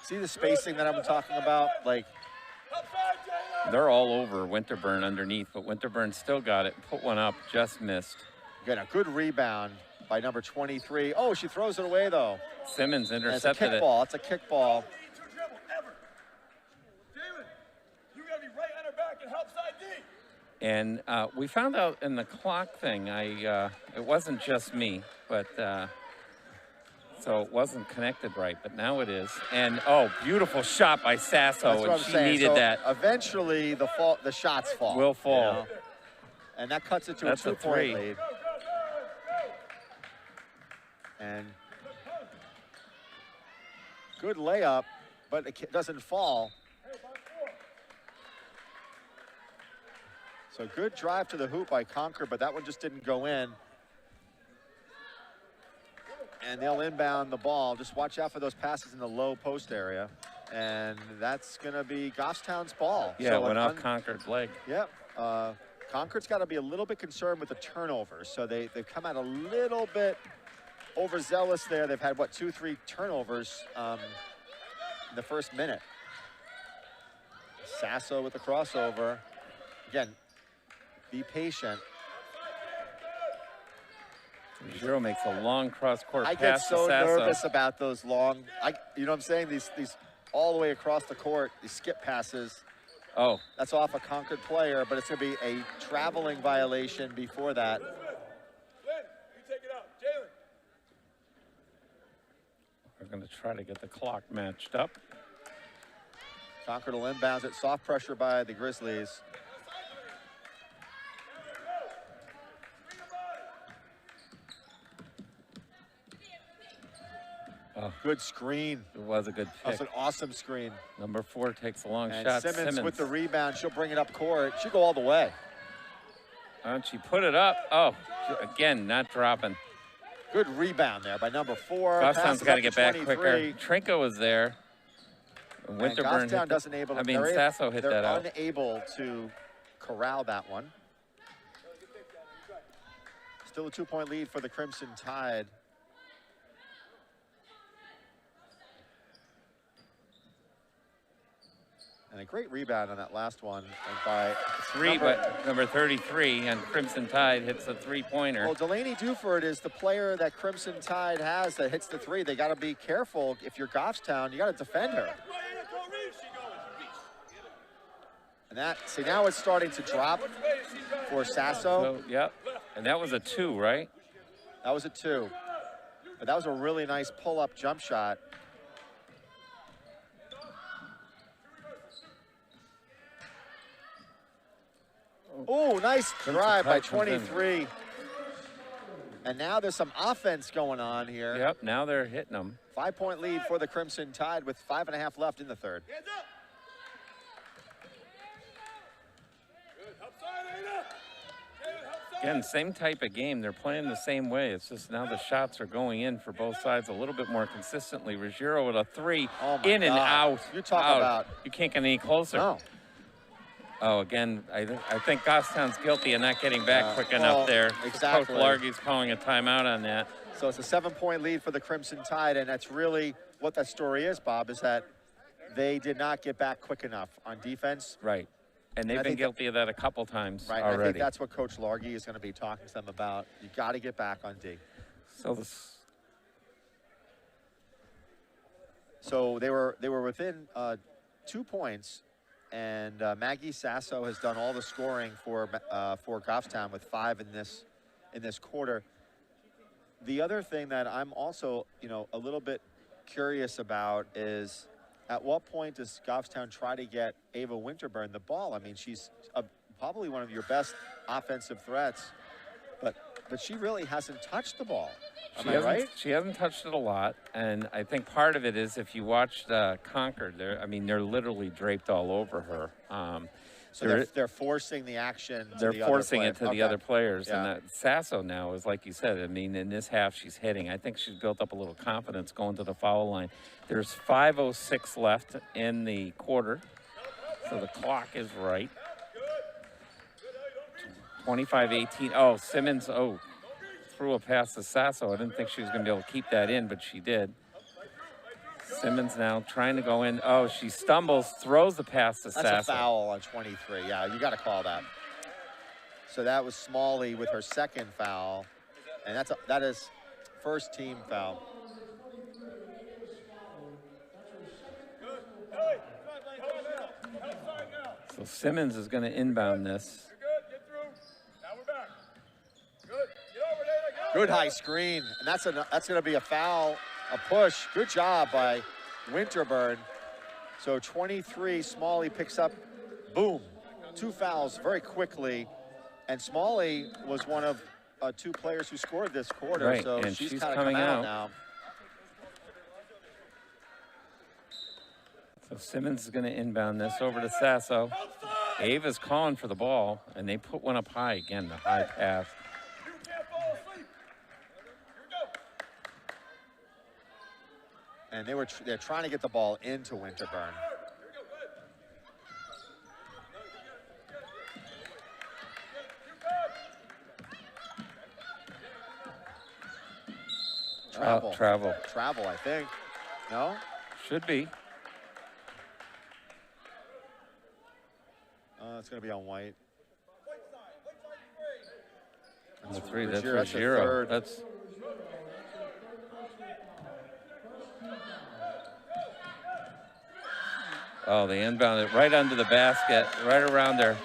See the spacing that I'm talking about? Like, they're all over Winterburn underneath, but Winterburn still got it, put one up, just missed. Got a good rebound by number 23. Oh, she throws it away though. Simmons intercepted it. It's a kickball. And we found out in the clock thing, it wasn't just me, but so it wasn't connected right, but now it is. And oh, beautiful shot by Sasso, That's what and I'm she saying. needed so that. Eventually, the shots fall. Will fall. You know? And that cuts it to That's a a 2-point three. lead. And good layup, but it doesn't fall. So good drive to the hoop by Concord, but that one just didn't go in. And they'll inbound the ball. Just watch out for those passes in the low post area. And that's going to be Goffstown's ball. Yeah, so it went off Concord's leg. Yep. Concord's got to be a little bit concerned with the turnovers. So they've come out a little bit overzealous there. They've had, what, 2-3 turnovers in the first minute. Sasso with the crossover. Again, be patient. Ruggiero makes a long cross-court pass I get so to Sasso. nervous about those long, you know what I'm saying? These all the way across the court, these skip passes. Oh, That's off a Concord player, but it's going to be a traveling violation before that. we're going to try to get the clock matched up. Concord will inbounds it. Soft pressure by the Grizzlies. Oh, Good screen. it was a good That pick. was an awesome screen. Number 4 takes a long And shot. Simmons with the rebound. She'll bring it up court. She'll go all the way. And she put it up. Oh, again, not dropping. Good rebound there by number 4. Goffstown's got to get back 23. quicker. Trinka was there. And Winterburn hit Goffstown doesn't able to. I mean, Sasso hit that They're out. unable to corral that one. Still a 2-point lead for the Crimson Tide. And a great rebound on that last one by number 33 and Crimson Tide hits a 3-pointer. Well, Delaney Duford is the player that Crimson Tide has that hits the 3. They got to be careful. If you're Goffstown, you got to defend her. And that, see, now it's starting to drop for Sasso. So, yep. And that was a 2, right? That was a 2. But that was a really nice pull-up jump shot. Oh, nice drive by 23. And now there's some offense going on here. Yep, now they're hitting them. 5-point lead for the Crimson Tide with 5.5 left in the third. Again, same type of game. They're playing the same way. It's just now the shots are going in for both sides a little bit more consistently. Ruggiero with a 3, Oh my in and God. out. You talk out. about- You can't get any closer. No. Oh, again, I think Goffstown's guilty of not getting back quick well, enough there. exactly. Coach Largy's calling a timeout on that. So it's a 7-point lead for the Crimson Tide, and that's really what that story is, Bob, is that they did not get back quick enough on defense. Right. And they've I been think guilty of that a couple times Right, already. I think that's what Coach Largy is going to be talking to them about. You got to get back on D. So they were within 2 points, and Maggie Sasso has done all the scoring for Goffstown with 5 in this quarter. The other thing that I'm also, a little bit curious about is at what point does Goffstown try to get Ava Winterburn the ball? I mean, she's probably one of your best offensive threats, but she really hasn't touched the ball. Am I right? She hasn't touched it a lot, and I think part of it is if you watched Concord, they're literally draped all over her. So they're forcing the action to they're the forcing other it to the other players. Yeah. And that Sasso now is, like you said, I mean, in this half she's hitting. I think she's built up a little confidence going to the foul line. There's 5:06 left in the quarter, so the clock is right. 25-18. Oh, Simmons, threw a pass to Sasso. I didn't think she was going to be able to keep that in, but she did. Simmons now trying to go in. Oh, she stumbles, throws the pass to Sasso. That's a foul on 23. Yeah, you got to call that. So that was Smalley with her second foul, and that is first team foul. So Simmons is going to inbound this. You're good. Get through. Now we're back. Good. Get over there. Good high screen, and that's going to be a foul, a push. Good job by Winterburn. So 23, Smalley picks up, boom, 2 fouls very quickly. And Smalley was one of 2 players who scored this quarter, right. so and she's she's kind of coming come out out now. So Simmons is going to inbound this over to Sasso. Ava's calling for the ball, and they put one up high again, the high pass. You can't fall asleep. Here we go. And they're trying to get the ball into Winterburn. Travel, I think. No? Should be. It's going to be on White. That's three. Ruggiero. That's That's a Ruggiero. third. That's. Oh, they inbounded right under the basket, right around there.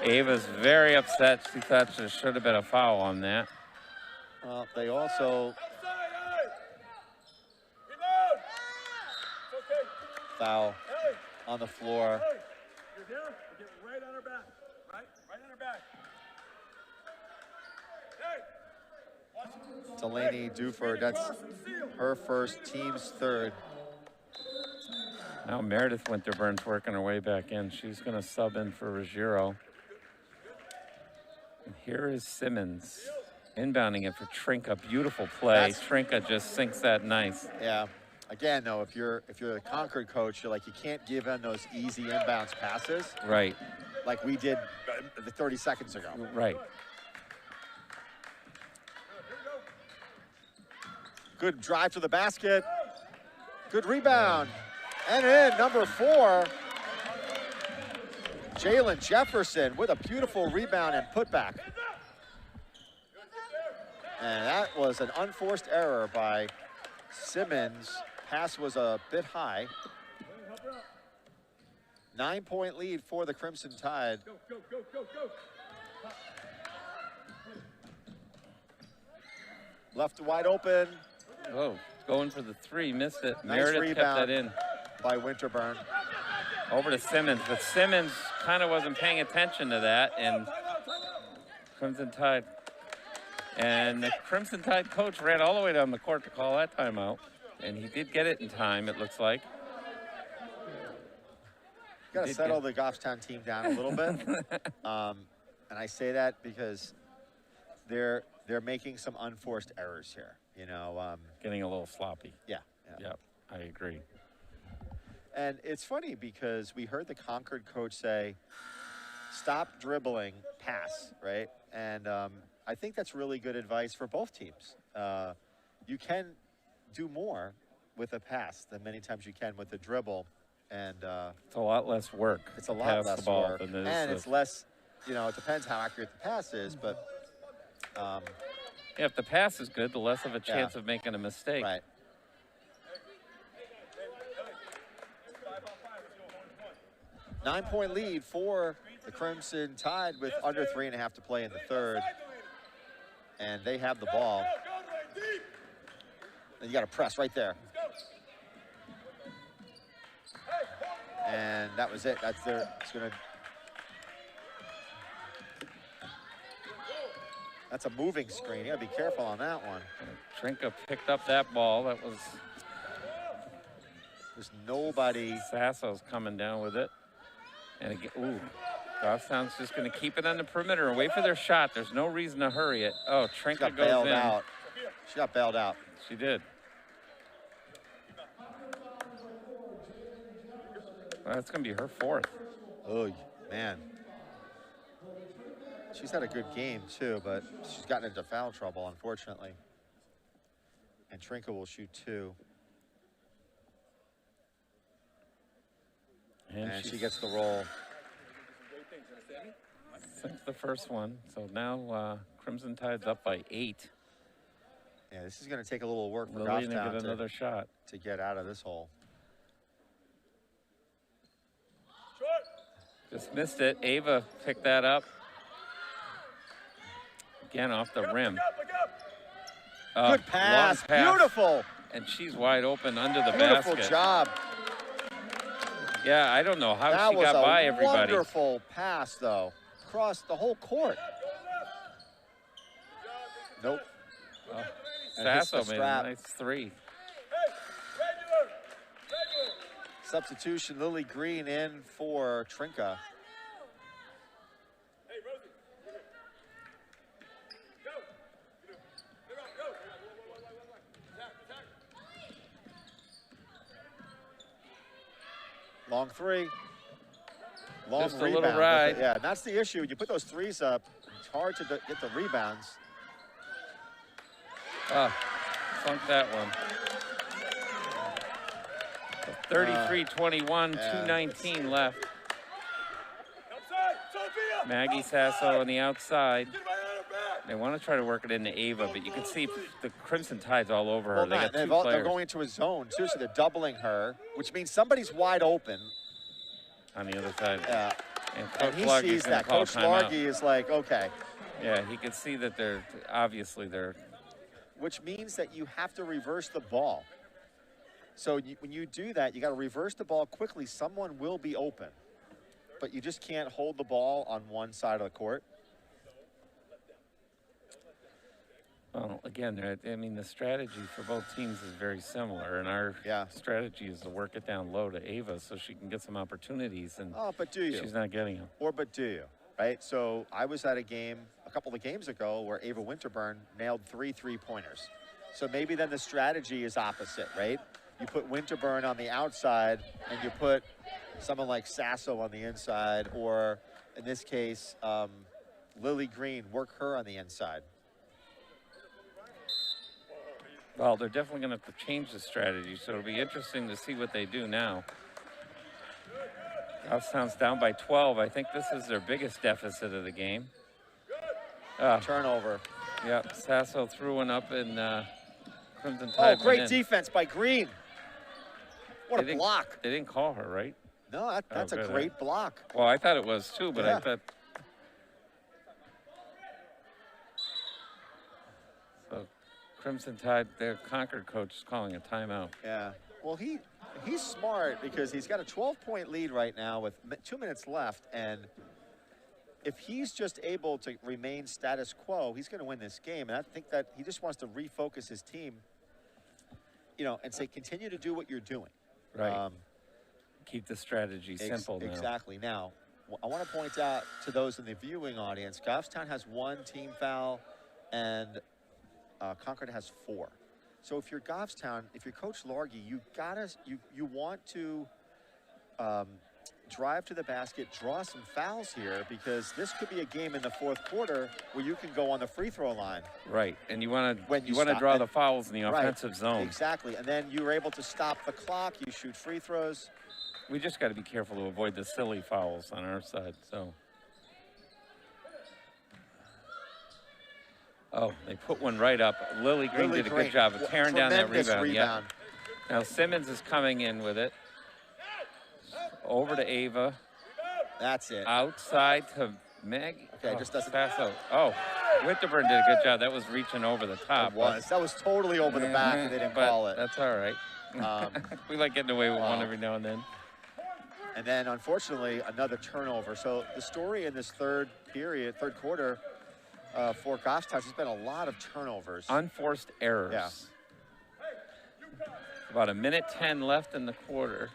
Ava's very upset. She thought there should have been a foul on that. Well, they also foul on the floor. Hey, you're here. We're getting right on her back. Right on her back. Hey. Watch it. Delaney Duford, that's her first, team's third. Now Meredith Winterburn's working her way back in. She's going to sub in for Ruggiero. And here is Simmons inbounding it for Trinka. Beautiful play. Trinka just sinks that nice. Yeah. Again, though, if you're the Concord coach, you're like, you can't give in those easy inbounds passes. Right. Like we did 30 seconds ago. Right. Good drive to the basket. Good rebound. And in, number 4, Jalen Jefferson with a beautiful rebound and putback. And that was an unforced error by Simmons. Pass was a bit high. 9-point lead for the Crimson Tide. Go. Left wide open. Oh, going for the 3, missed it. Nice Meredith kept rebound that in. By Winterburn. Over to Simmons, but Simmons kind of wasn't paying attention to that, and Crimson Tide. And the Crimson Tide coach ran all the way down the court to call that timeout, and he did get it in time, it looks like. Got to settle the Goffstown team down a little bit. And I say that because they're making some unforced errors here. You know, getting a little sloppy. Yeah. Yep, I agree. And it's funny because we heard the Concord coach say, stop dribbling, pass, right? And I think that's really good advice for both teams. You can do more with a pass than many times you can with a dribble. And it's a lot less work. It's a lot less work. And it's less, you know, it depends how accurate the pass is, but. Yeah, if the pass is good, the less of a chance of making a mistake. Right. Nine-point lead for the Crimson Tide with under 3.5 to play in the third. And they have the ball. And you got to press right there. that was it. That's their, it's gonna, that's a moving screen. You gotta be careful on that one. Trinka picked up that ball. That was There's nobody. Sasso's coming down with it. And again, ooh, Goffstown's just going to keep it on the perimeter and wait for their shot. There's no reason to hurry it. Oh, She Trinka got goes bailed in. out. She got bailed out. She did. Well, that's going to be her fourth. Oh, man. She's had a good game, too, but she's gotten into foul trouble, unfortunately. And Trinka will shoot 2. And she gets the roll. Sinks the first one. So now Crimson Tide's up by 8. Yeah, this is going to take a little work for Lillian to Goffstown get another shot. to get out of this hole. Just missed it. Ava picked that up. Again, off the rim. Good Long pass. Beautiful. And she's wide open under the Beautiful basket. job. Yeah, I don't know how That she was got a by everybody. wonderful pass, though. Across the whole court. Nope. And hits the Sasso made a strap. nice 3. Substitution, Lily Green in for Trinka. Long 3. Long Just a rebound. little ride. Yeah, and that's the issue. When you put those 3s up, it's hard to get the rebounds. Funked that one. 33-21, yeah. 2:19 left. Maggie Sasso on the outside. They want to try to work it into Ava, but you can see the Crimson Tide's all over her. Well, They got Matt, 2 they're players going into a zone, too, so they're doubling her, which means somebody's wide open. on the other side. Yeah. And And Coach he Largy's sees gonna that. call Coach timeout. Largy is like, okay. Yeah, he can see that they're obviously they're. Which means that you have to reverse the ball. So when you do that, you got to reverse the ball quickly. Someone will be open, but you just can't hold the ball on one side of the court. Well, again, I mean, the strategy for both teams is very similar, and our strategy is to work it down low to Ava so she can get some opportunities, and but do you? she's not getting them. But do you? Right? So I was at a game a couple of games ago where Ava Winterburn nailed 3 3-pointers. So maybe then the strategy is opposite, right? You put Winterburn on the outside, and you put someone like Sasso on the inside, or in this case, Lily Green, work her on the inside. Well, they're definitely going to have to change the strategy, so it'll be interesting to see what they do now. Goffstown's down by 12. I think this is their biggest deficit of the game. Turnover. Yep, Sasso threw one up in Crimson Tide. Oh, great defense by Green. What They a block. They didn't call her, right? No, that's a good, great block. Well, I thought it was too, but I thought. So, Crimson Tide, their Concord coach is calling a timeout. Yeah. Well, he's smart because he's got a 12-point lead right now with 2 minutes left, and if he's just able to remain status quo, he's going to win this game. And I think that he just wants to refocus his team, you know, and say, continue to do what you're doing. Right. Keep the strategy simple now. Exactly. Now, I want to point out to those in the viewing audience, Goffstown has 1 team foul, and Concord has 4. So if you're Goffstown, if you're Coach Largy, you want to drive to the basket, draw some fouls here, because this could be a game in the 4th quarter where you can go on the free throw line. Right, and you want to draw the fouls in the offensive zone. Exactly, and then you're able to stop the clock. You shoot free throws. We just got to be careful to avoid the silly fouls on our side. So. Oh, they put one right up. Lily Green did a good job of tearing down that rebound. Yeah. Now Simmons is coming in with it. Over to Ava. That's it. Outside to Meg. Okay, just doesn't pass out. Oh, Winterburn did a good job. That was reaching over the top. That was totally over the back, and they didn't call it. That's all right. We like getting away with one every now and then. And then, unfortunately, another turnover. So the story in this third quarter for Goffstown has been a lot of turnovers. Unforced errors. Yeah. About 1:10 left in the quarter.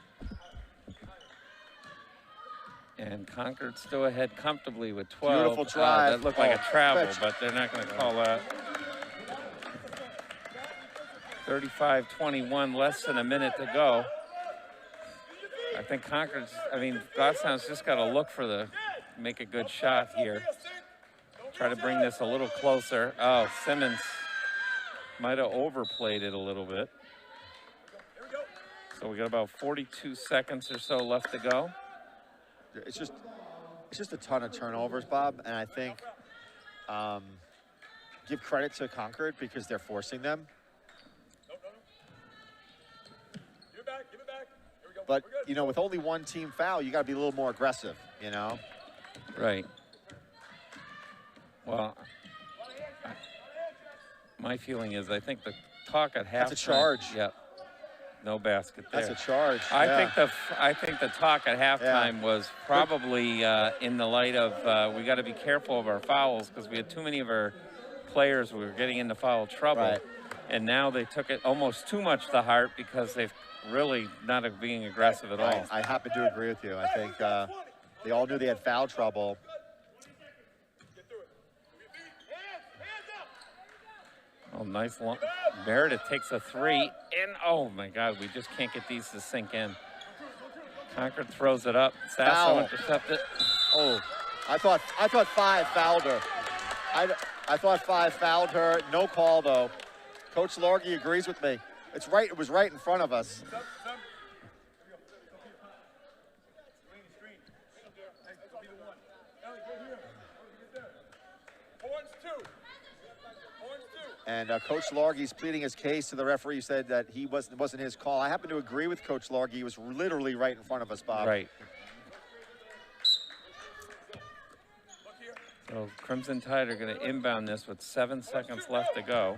And Concord still ahead comfortably with 12. Beautiful drive. That looked like a travel, fetch. but they're not going to call that. 35-21, less than a minute to go. I think Goffstown's just got to look for make a good shot here. Try to bring this a little closer. Oh, Simmons might have overplayed it a little bit. So we got about 42 seconds or so left to go. It's just a ton of turnovers, Bob, and I think give credit to Concord because they're forcing them. Give it back. Here we go. But, you know, with only one team foul, you got to be a little more aggressive, you know? Right. Well, my feeling is I think the talk at halftime. That's a charge. Yep. No basket there. That's a charge. I think the talk at halftime was probably in the light of we got to be careful of our fouls because we had too many of our players who were getting into foul trouble. Right. And now they took it almost too much to heart because they've really not being aggressive at all. I happen to agree with you. I think they all knew they had foul trouble. Oh, nice long. Meredith takes a three, and oh my God, we just can't get these to sink in. Concord throws it up. Sasso intercepted. Oh, I thought 5 fouled her. I thought 5 fouled her. No call though. Coach Largy agrees with me. It's right. It was right in front of us. And Coach Largy's pleading his case to the referee who said that it wasn't his call. I happen to agree with Coach Largy. He was literally right in front of us, Bob. Right. So Crimson Tide are going to inbound this with 7 seconds left to go.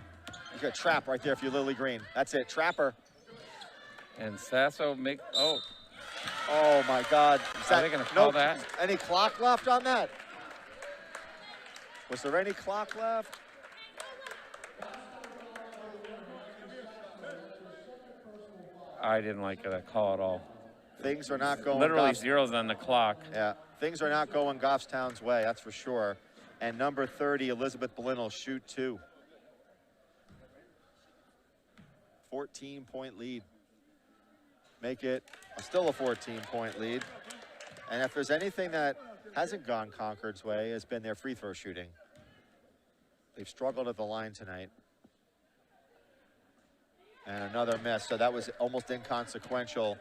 You got a trap right there if you're Lily Green. That's it, trapper. And Sasso Oh my God. Are they going to call that? Any clock left on that? Was there any clock left? I didn't like that call at all. Things are not going. Literally zeros on the clock. Yeah, things are not going Goffstown's way, that's for sure. And number 30, Elizabeth Blinn will shoot 2. 14-point lead. Make it still a 14-point lead. And if there's anything that hasn't gone Concord's way, has been their free throw shooting. They've struggled at the line tonight. And another miss, so that was almost inconsequential.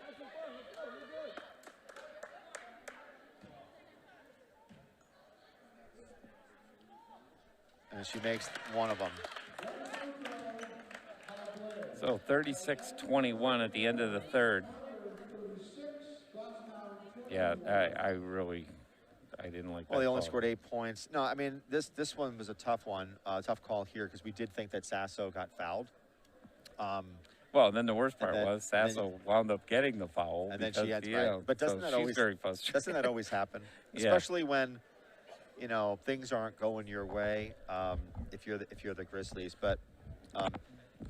And she makes one of them. So 36-21 at the end of the third. Yeah, I didn't like that. Well, they only call. scored 8 points. No, I mean, this one was a tough one, tough call here because we did think that Sasso got fouled. Well, then the worst part was Sasso wound up getting the foul. And then she had to, but doesn't that always, very frustrated. Doesn't that always happen? Especially when, you know, things aren't going your way if you're the Grizzlies. But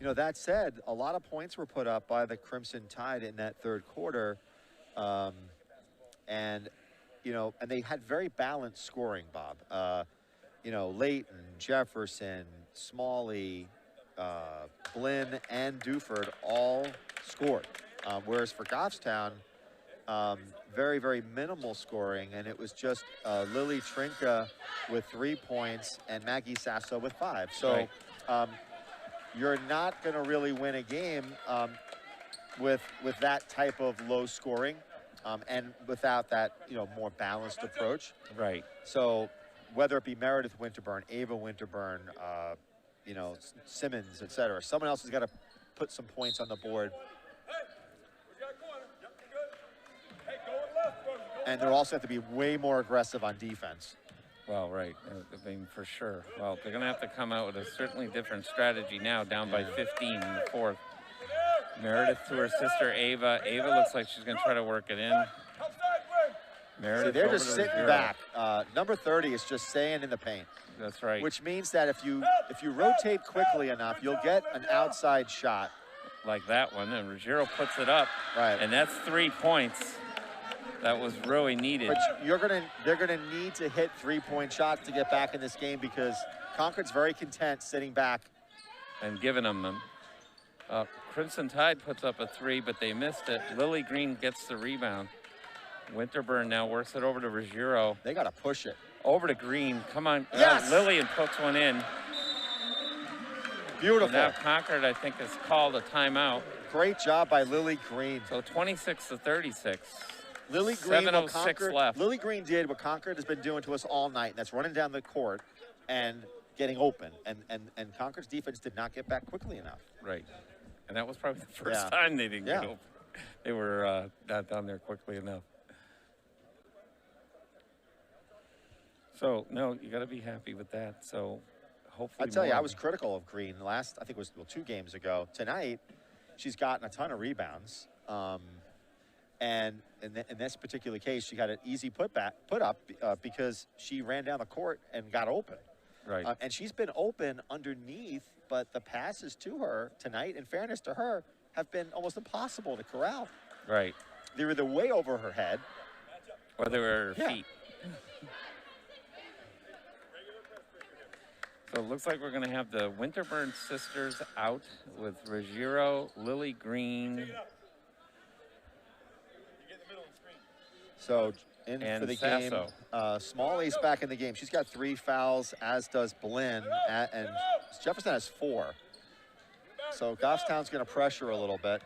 you know, that said, a lot of points were put up by the Crimson Tide in that third quarter, and you know, and they had very balanced scoring, Bob. You know, Layton, Jefferson, Smalley, Blinn, and Duford all scored. Whereas for Goffstown, very, very minimal scoring, and it was just Lily Trinka with 3 points and Maggie Sasso with 5. So you're not going to really win a game with that type of low scoring and without that, you know, more balanced approach. Right. So whether it be Meredith Winterburn, Ava Winterburn, you know, Simmons, etc., someone else has got to put some points on the board. And they'll also have to be way more aggressive on defense. Well, right. I mean, for sure. Well, they're going to have to come out with a certainly different strategy now, down by 15 in the fourth. Meredith to her sister, Ava. Ava looks like she's going to try to work it in. Meredith they're over just to sitting Ruggiero. back. Number 30 is just staying in the paint, That's right. which means that if you rotate quickly enough, you'll get an outside shot. Like that one, and Ruggiero puts it up. Right. And that's 3 points. That was really needed. But they're gonna need to hit 3-point shots to get back in this game because Concord's very content sitting back. And giving them. Crimson Tide puts up a 3, but they missed it. Lily Green gets the rebound. Winterburn now works it over to Ruggiero. They gotta push it. Over to Green. Come on. Yes! Lillian puts one in. Beautiful. And now Concord, I think, has called a timeout. Great job by Lily Green. So 26-36. Lily Green, 7:06 left. Lily Green did what Concord has been doing to us all night, and that's running down the court and getting open. And Concord's defense did not get back quickly enough. Right. And that was probably the first time they didn't get open. They were not down there quickly enough. So, no, you got to be happy with that. So, hopefully I tell you, more. I was critical of Green last, I think it was 2 games ago. Tonight, she's gotten a ton of rebounds. And in this particular case, she got an easy put up because she ran down the court and got open. Right. And she's been open underneath, but the passes to her tonight, in fairness to her, have been almost impossible to corral. Right. They were either way over her head. Or they were her feet. So it looks like we're going to have the Winterburn sisters out with Ruggiero, Lily Green. So in and for the Sasso. game, Smalley's back in the game. She's got 3 fouls, as does Blinn, and Jefferson has 4. So Goffstown's going to pressure a little bit.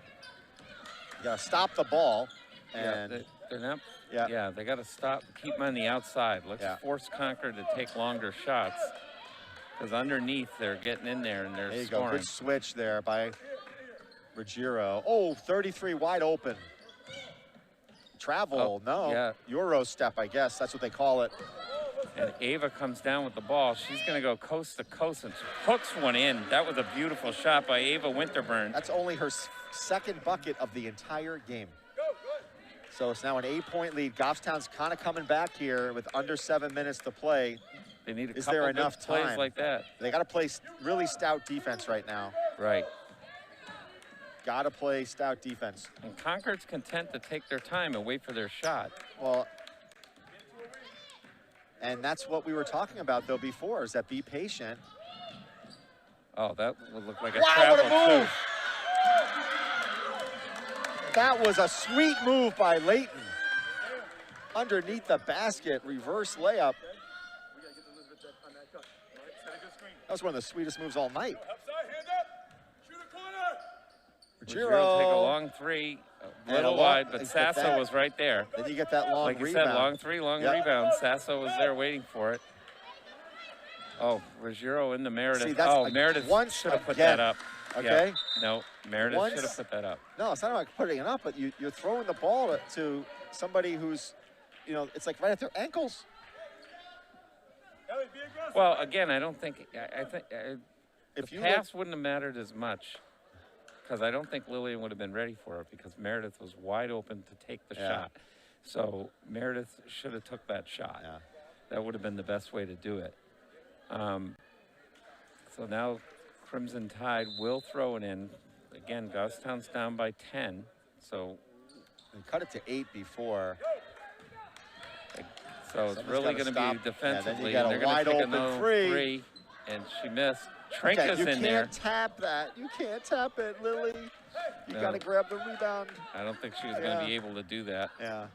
You got to stop the ball. And they're not. Yeah, they got to stop, keep them on the outside. Let's force Concord to take longer shots. Because underneath, they're getting in there and they're there you scoring. go. Good switch there by Ruggiero. Oh, 33 wide open. Travel, no. Yeah. Euro step, I guess. That's what they call it. And Ava comes down with the ball. She's going to go coast to coast and hooks one in. That was a beautiful shot by Ava Winterburn. That's only her 2nd bucket of the entire game. So it's now an 8-point lead. Goffstown's kind of coming back here with under 7 minutes to play. They need a Is couple there good enough plays time? like that. They got to play really stout defense right now. Right. Got to play stout defense. And Concord's content to take their time and wait for their shot. Well, and that's what we were talking about, though, before, is that be patient. Oh, that would look like a Wow, travel, what a move! too. That was a sweet move by Layton. Underneath the basket, reverse layup. That was one of the sweetest moves all night. Ruggiero take a long 3, a little wide, but Sasso was right there. Then you get that long like you rebound. said, long 3, long rebound. Sasso was there waiting for it. Oh, Ruggiero into Meredith. See, that's Meredith should have put that up. Okay. Yeah. No, Meredith should have put that up. No, it's not like putting it up, but you're throwing the ball to somebody who's, you know, it's like right at their ankles. Well, again, I don't think, I think If the you pass wouldn't have mattered as much because I don't think Lillian would have been ready for it because Meredith was wide open to take the shot. So Meredith should have took that shot. Yeah. That would have been the best way to do it. So now Crimson Tide will throw it in. Again, Goffstown's down by 10. So we cut it to 8 before. So it's really going to be defensively. Yeah, then you got a wide open three. And she missed. Trinka's in there. You can't tap that. You can't tap it, Lily. You got to grab the rebound. I don't think she was going to be able to do that. Yeah.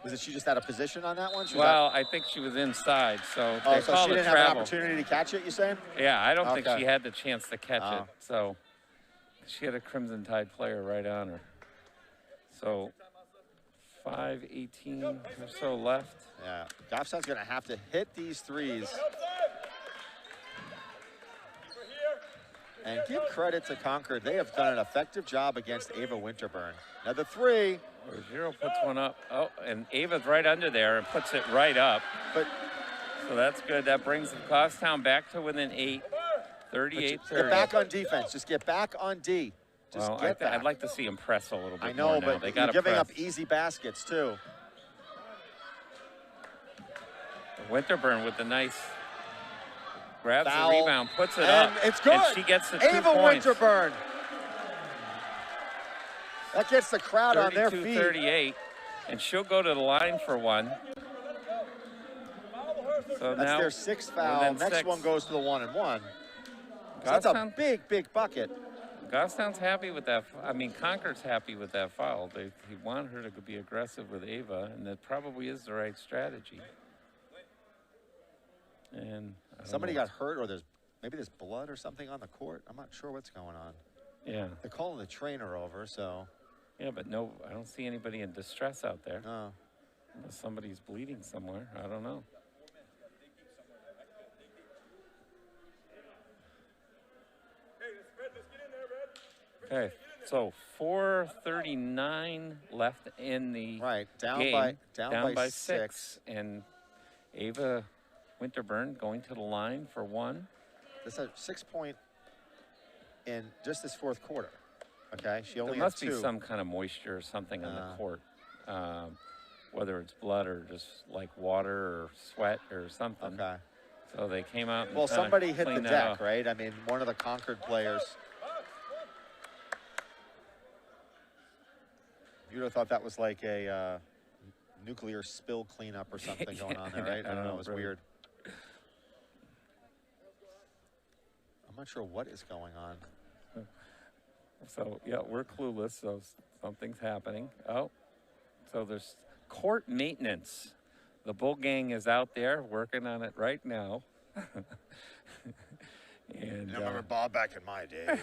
Was it she just out of position on that one? Well, I think she was inside, so they so called she didn't a have an travel. opportunity to catch it, you saying? Yeah, I don't think she had the chance to catch Oh. it. So she had a Crimson Tide player right on her. So 5:18 or so left. Yeah, Goffstown's going to have to hit these threes. And give credit to Concord. They have done an effective job against Ava Winterburn. Another 3. Ruggiero puts one up. Oh, and Ava's right under there and puts it right up. But so that's good. That brings Goffstown back to within 8. 38-30. Get back on defense. Just get back on D. Just get back. I'd like to see them press a little bit I know, more but now. They you're gotta giving press. up easy baskets, too. Winterburn with the nice grabs Foul. the rebound, puts it And up. it's good. And she gets the 2 Ava points. Winterburn. That gets the crowd on their feet. 32-38, and she'll go to the line for one. So That's now their 6th foul. Next 6. one goes to the 1-and-1. So that's a Goffstown- big, big bucket. Goffstown's happy with that. I mean, Concord's happy with that foul. They want her to be aggressive with Ava, and that probably is the right strategy. And I don't Somebody know. got hurt, or maybe there's blood or something on the court. I'm not sure what's going on. Yeah. They're calling the trainer over, so. Yeah, but no, I don't see anybody in distress out there. No. Unless somebody's bleeding somewhere. I don't know. Okay, so 4:39 left in the Right, down game. by 6, and Ava Winterburn going to the line for one. This is a 6-point in just this 4th quarter. Okay, she only There must had be 2. some kind of moisture or something on the court, whether it's blood or just like water or sweat or something. Okay. So they came out and Well, kinda somebody hit the cleaned that deck, up. right? I mean, one of the Concord players. You'd have thought that was like a nuclear spill cleanup or something going on there, right? I don't know. It was really. weird. I'm not sure what is going on. So, yeah, we're clueless, so something's happening. Oh, so there's court maintenance. The Bull Gang is out there working on it right now. And I remember Bob back in my day.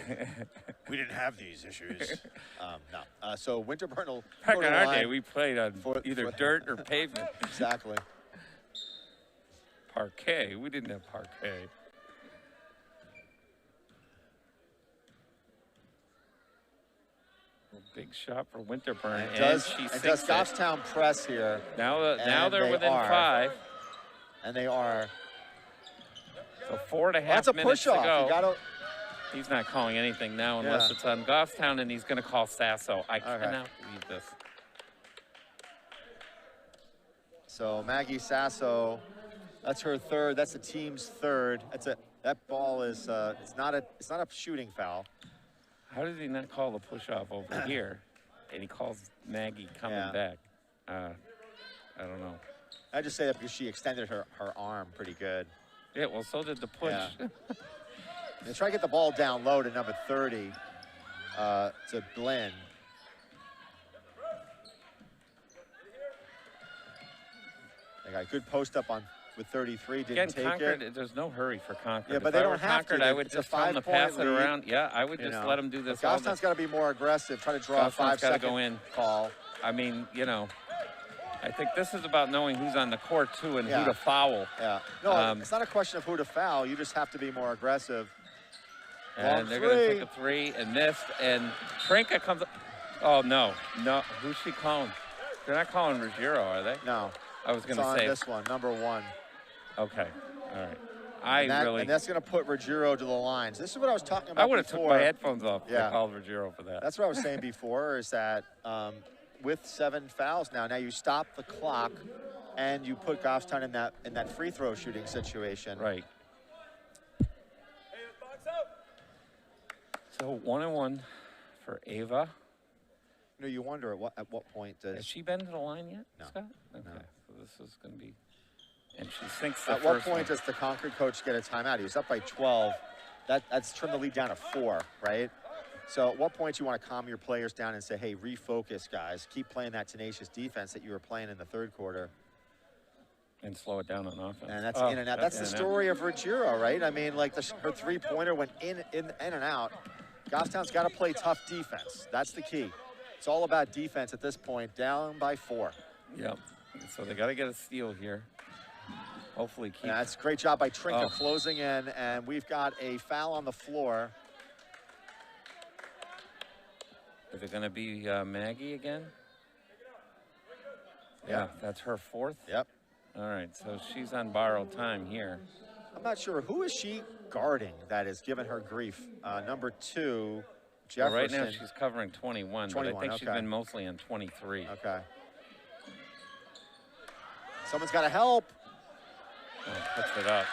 We didn't have these issues. No. So Winterburn will back go in to our line. day, we played on either for- dirt or pavement. Exactly. Parquet. We didn't have parquet. Big shot for Winterburn, and Does she and sinks does it. Goffstown press here? Now And they're they within are. 5. And they are. So 4.5 That's a minutes to push-off. go. You gotta. He's not calling anything now unless Yeah. it's on Goffstown, and he's going to call Sasso. I Okay. cannot believe this. So Maggie Sasso, that's her 3rd. That's the team's 3rd. That ball is. It's not a shooting foul. How did he not call the push-off over here? And he calls Maggie coming Yeah. back. I don't know. I just say that because she extended her arm pretty good. Yeah, well, so did the push. Yeah. They try to get the ball down low to number 30, to Blinn. They got a good post up on with 33. Didn't Again, take Concord, it. there's no hurry for Concord. Yeah, but If they I don't were have to. Concord, I would It's a just tell them to pass 5-point it lead. around. Yeah, I would You just know. let them do this all day. Goffstown's got to be more aggressive. Try to draw a Goffstown's gotta 5-second go in. call. I mean, you know, I think this is about knowing who's on the court, too, and Yeah. who to foul. Yeah. No, Um, it's not a question of who to foul. You just have to be more aggressive. And Long they're going to take three. a 3 and missed. And Trinka comes up. Oh, no. No. Who's she calling? They're not calling Ruggiero, are they? No. I was It's going on to say. this one, number 1. Okay. All right. And that's going to put Ruggiero to the lines. This is what I was talking about I would have took before. my headphones off if Yeah. I called Ruggiero for that. That's what I was saying before, is that with 7 fouls now you stop the clock and you put Goffstown in that free throw shooting situation. Right. Hey, let's box out. So 1-1 for Ava. You know, you wonder at what point Has does she been to the line yet, No. Scott? Okay. So this is going to be. And she sinks the at what first point one. does the Concord coach get a timeout? He was up by 12. That's turned the lead down to 4, right? So at what point do you want to calm your players down and say, hey, refocus, guys. Keep playing that tenacious defense that you were playing in the 3rd quarter. And slow it down on offense. And that's Oh, in and out. That's the in and out. story of Ruggiero, right? I mean, like her 3-pointer went in and out. Goffstown's got to play tough defense. That's the key. It's all about defense at this point, down by 4. Yep. So they got to get a steal here. Hopefully keep. And that's a great job by Trinka Oh. closing in, and we've got a foul on the floor. Is it going to be Maggie again? Yeah, that's her 4th. Yep. All right, so she's on borrowed time here. I'm not sure. Who is she guarding that is giving her grief? Number 2, Well, Jefferson. right now she's covering 21, but I 21, think she's okay. been mostly on 23. Okay. Someone's got to help. Puts it up.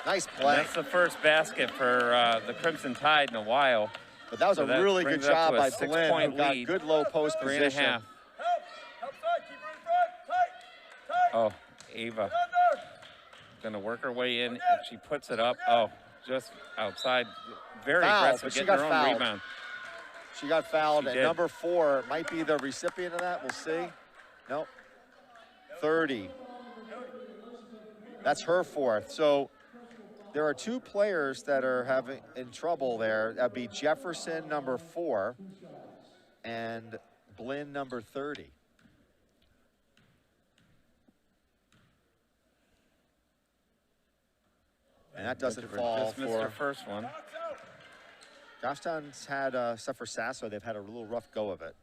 Nice And play. that's the first basket for the Crimson Tide in a while. But that was So a that really good brings it up job to a by 6-point Blinn, who got lead. good low post 3.5. position. Help side, keep her in front. Tight. Oh, Ava Under. gonna work her way in, and she puts it up. Oh, just outside. Very Fouled, aggressive, but she getting got her own fouled. rebound. She got fouled, She and did. number 4 might be the recipient of that. We'll see. Nope. 30. That's her 4th. So there are 2 players that are having in trouble there. That'd be Jefferson, number 4, and Blinn, number 30. And that doesn't fall Just missed her for first one. Goffstown's had, except for Sasso, they've had a little rough go of it.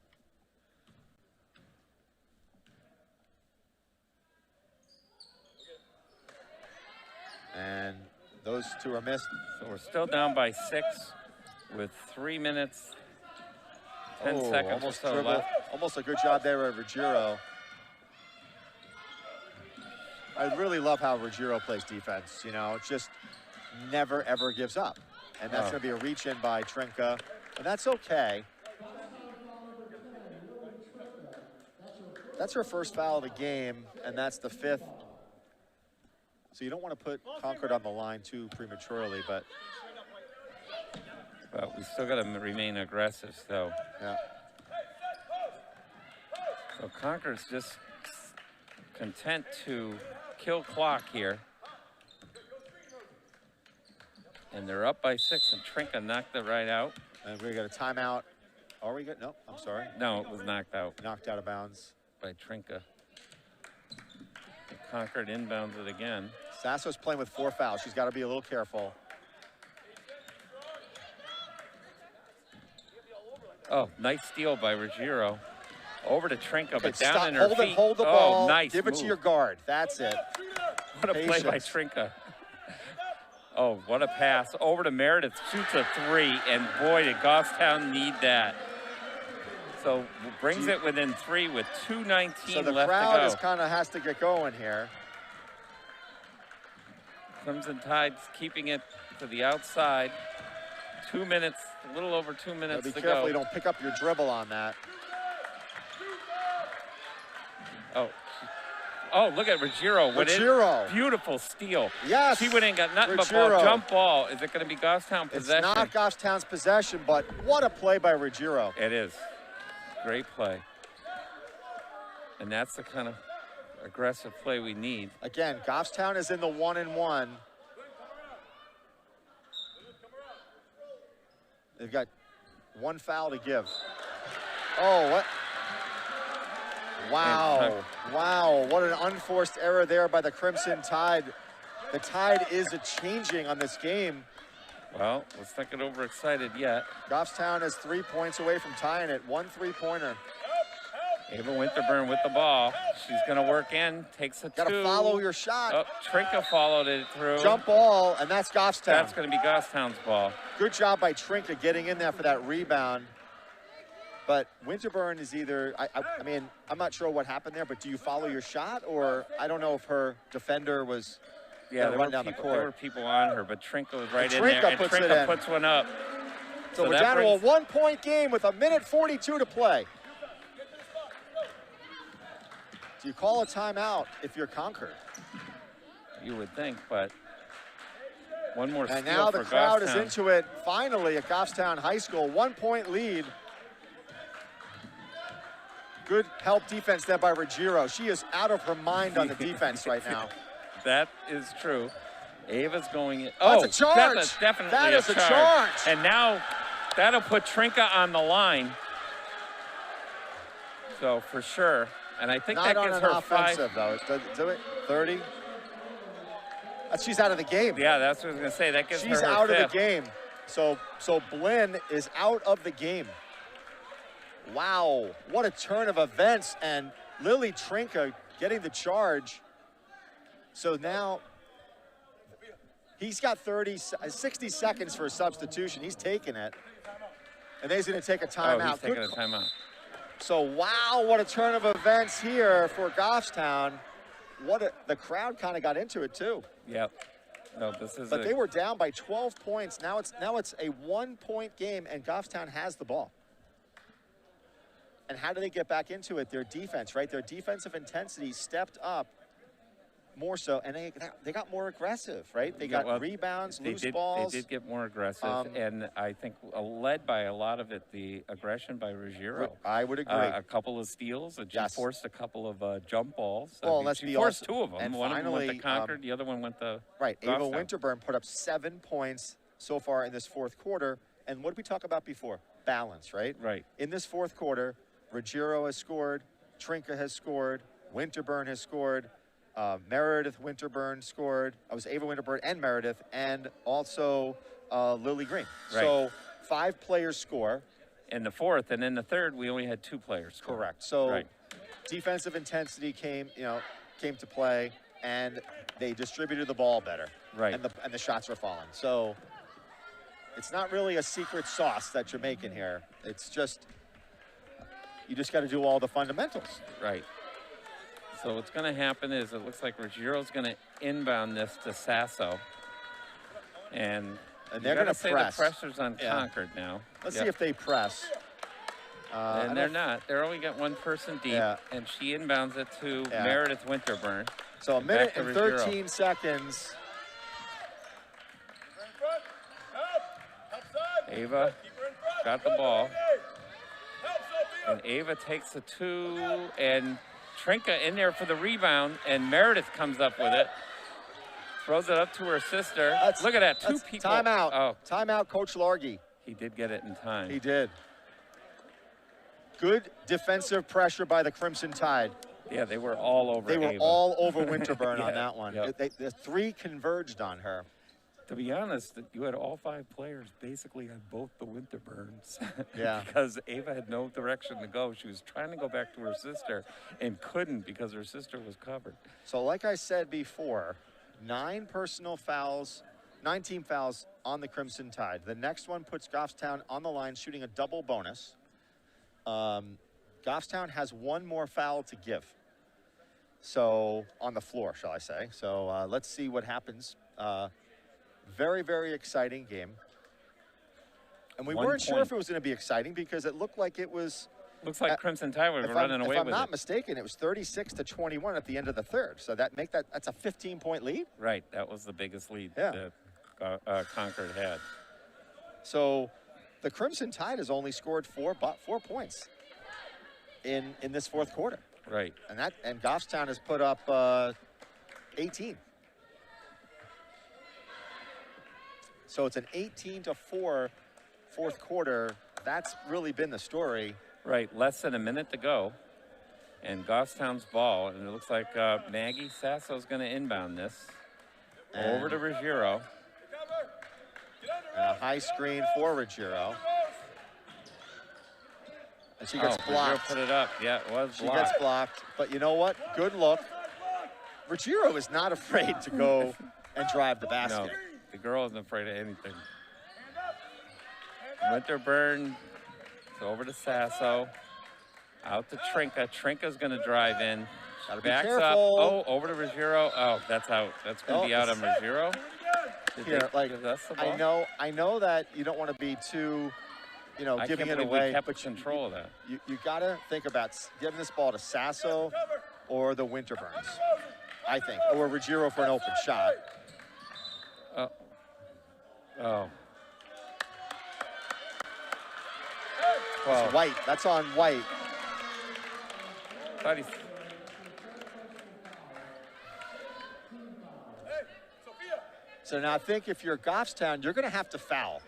And those 2 are missed. So we're still down by 6 with 3 minutes, 10 seconds or almost so dribble. left. Almost a good job there by Ruggiero. I really love how Ruggiero plays defense. You know, it's just never, ever gives up. And that's going to be a reach in by Trinka. And that's okay. That's her first foul of the game, and that's the 5th. So you don't want to put Concord on the line too prematurely, but But we still got to remain aggressive. So, yeah. so Concord's just content to kill clock here. And they're up by 6, and Trinka knocked it right out. And we got a timeout. Are we good? No, I'm sorry. No, it was knocked out Knocked out of bounds. by Trinka. Concord inbounds it again. Sasso's playing with 4 fouls. She's got to be a little careful. Oh, nice steal by Ruggiero. Over to Trinka, but down Stop, in her hold feet. it, hold the Oh, ball. nice Give it move. to your guard. That's it. What a play by Patience. Trinka. Oh, what a pass. Over to Meredith, shoots a 3, and boy, did Goffstown need that. So brings it within 3 with 2:19 So the left crowd to is go. kind of has to get going here. Crimson Tide's keeping it to the outside. 2 minutes, a little over 2 Now minutes be to careful go. you don't pick up your dribble on that. Oh, look at Ruggiero. Ruggiero. Beautiful steal. Yes. She went in, got nothing but Ruggiero. ball. Jump ball. Is it going to be Goffstown It's possession? not Goffstown's possession, but what a play by Ruggiero. It is. Great play. And that's the kind of aggressive play we need. Again, Goffstown is in the 1-and-1. They've got 1 foul to give. Oh, what? Wow. Wow, what an unforced error there by the Crimson Tide. The Tide is a-changing on this game. Well, let's not get overexcited yet. Goffstown is 3 points away from tying it. 1 3-pointer. Ava Winterburn with the ball. She's going to work in, takes a 2. Got to follow your shot. Oh, Trinka followed it through. Jump ball, and that's Goffstown. That's going to be Goffstown's ball. Good job by Trinka getting in there for that rebound. But Winterburn is either, I mean, I'm not sure what happened there, but do you follow your shot? Or I don't know if her defender was Yeah, gonna run down the there court. were people on her, but Trinka was right in Trinka there, and puts it Trinka in. puts one up. So we're that down brings- to a 1-point game with 1:42 to play. Do you call a timeout if you're Concord? You would think, but one more steal And now the for crowd is Goffstown. into it finally at Goffstown High School. 1-point lead. Good help defense there by Ruggiero. She is out of her mind on the defense right now. That is true. Ava's going in. That's Oh, a charge. That's definitely That is a charge. And now that'll put Trinka on the line. So for sure. And I think Not that on gives an her offensive, 5. though. Do it? 30? She's out of the game. Yeah, that's what I was going to say. That gives She's her out of 5th. the game. So Blinn is out of the game. Wow, what a turn of events. And Lily Trinka getting the charge. So now he's got 60 seconds for a substitution. He's taking it. And then he's going to take a Oh, timeout. he's taking a timeout. So, wow, what a turn of events here for Goffstown. the crowd kind of got into it too. Yep. No, this is. But they were down by 12 points. Now it's a 1-point game, and Goffstown has the ball. And how do they get back into it? Their defense, right? Their defensive intensity stepped up more so, and they got more aggressive, right? They got rebounds, loose balls. They did get more aggressive, and I think led by a lot of it, the aggression by Ruggiero. I would agree. A couple of steals, and she forced a couple of jump balls. Well, she forced two of them. One of them went to Concord, the other one went to Right, Ava Goffstown. Winterburn put up 7 points so far in this fourth quarter, and what did we talk about before? Balance, right? Right. In this fourth quarter, Ruggiero has scored, Trinka has scored, Winterburn has scored, Meredith Winterburn scored. I was Ava Winterburn and Meredith, and also Lily Green. Right. So 5 players score. In the fourth, and in the third, we only had 2 players score. Correct. So right. defensive intensity came to play, and they distributed the ball better. Right. And the shots were falling. So it's not really a secret sauce that you're making here. It's just you just got to do all the fundamentals. Right. So what's going to happen is it looks like Ruggiero's going to inbound this to Sasso. And they're going to press. The pressure's on Concord now. Let's see if they press. And they're not. They're only got one person deep, and she inbounds it to Meredith Winterburn. So a minute and 13 seconds. Ava got the ball. And Ava takes the 2, and Trinka in there for the rebound, and Meredith comes up with it. Throws it up to her sister. Look at that, 2 people. Timeout. Oh. Timeout, Coach Largy. He did get it in time. He did. Good defensive pressure by the Crimson Tide. Yeah, they were all over They were Ava. all over Winterburn on that one. Yep. The 3 converged on her. To be honest, you had all 5 players basically on both the Winterburns. Yeah. Because Ava had no direction to go. She was trying to go back to her sister and couldn't because her sister was covered. So like I said before, 9 personal fouls, 9 team fouls on the Crimson Tide. The next one puts Goffstown on the line shooting a double bonus. Goffstown has 1 more foul to give. So on the floor, shall I say. So let's see what happens. Very, very exciting game. And we weren't sure if it was going to be exciting because it looked like it was. Looks like Crimson Tide were running away with it. If I'm not mistaken, it was 36-21 at the end of the third. So that's a 15-point lead. Right, that was the biggest lead that Concord had. So the Crimson Tide has only scored 4 points in this fourth quarter. Right. And Goffstown has put up 18. So it's an 18-4 fourth quarter. That's really been the story. Right, less than a minute to go. And Goffstown's ball, and it looks like Maggie Sasso's going to inbound this. Over to Ruggiero. And a high screen for Ruggiero. And she gets blocked. Ruggiero put it up. Yeah, it was blocked. She gets blocked. But you know what? Good look. Ruggiero is not afraid to go and drive the basket. No, the girl isn't afraid of anything. Winterburn over to Sasso. Out to Trinka. Trinka's going to drive in. Gotta be Backs careful. up. Oh, over to Ruggiero. Oh, that's out. That's going to be out on Ruggiero. I know that you don't want to be too, giving it away. We kept control of that. You got to think about giving this ball to Sasso or the Winterburns, I think, or Ruggiero for an open shot. Oh. Well, White. That's on White. Thought he... So now I think if you're Goffstown, you're going to have to foul.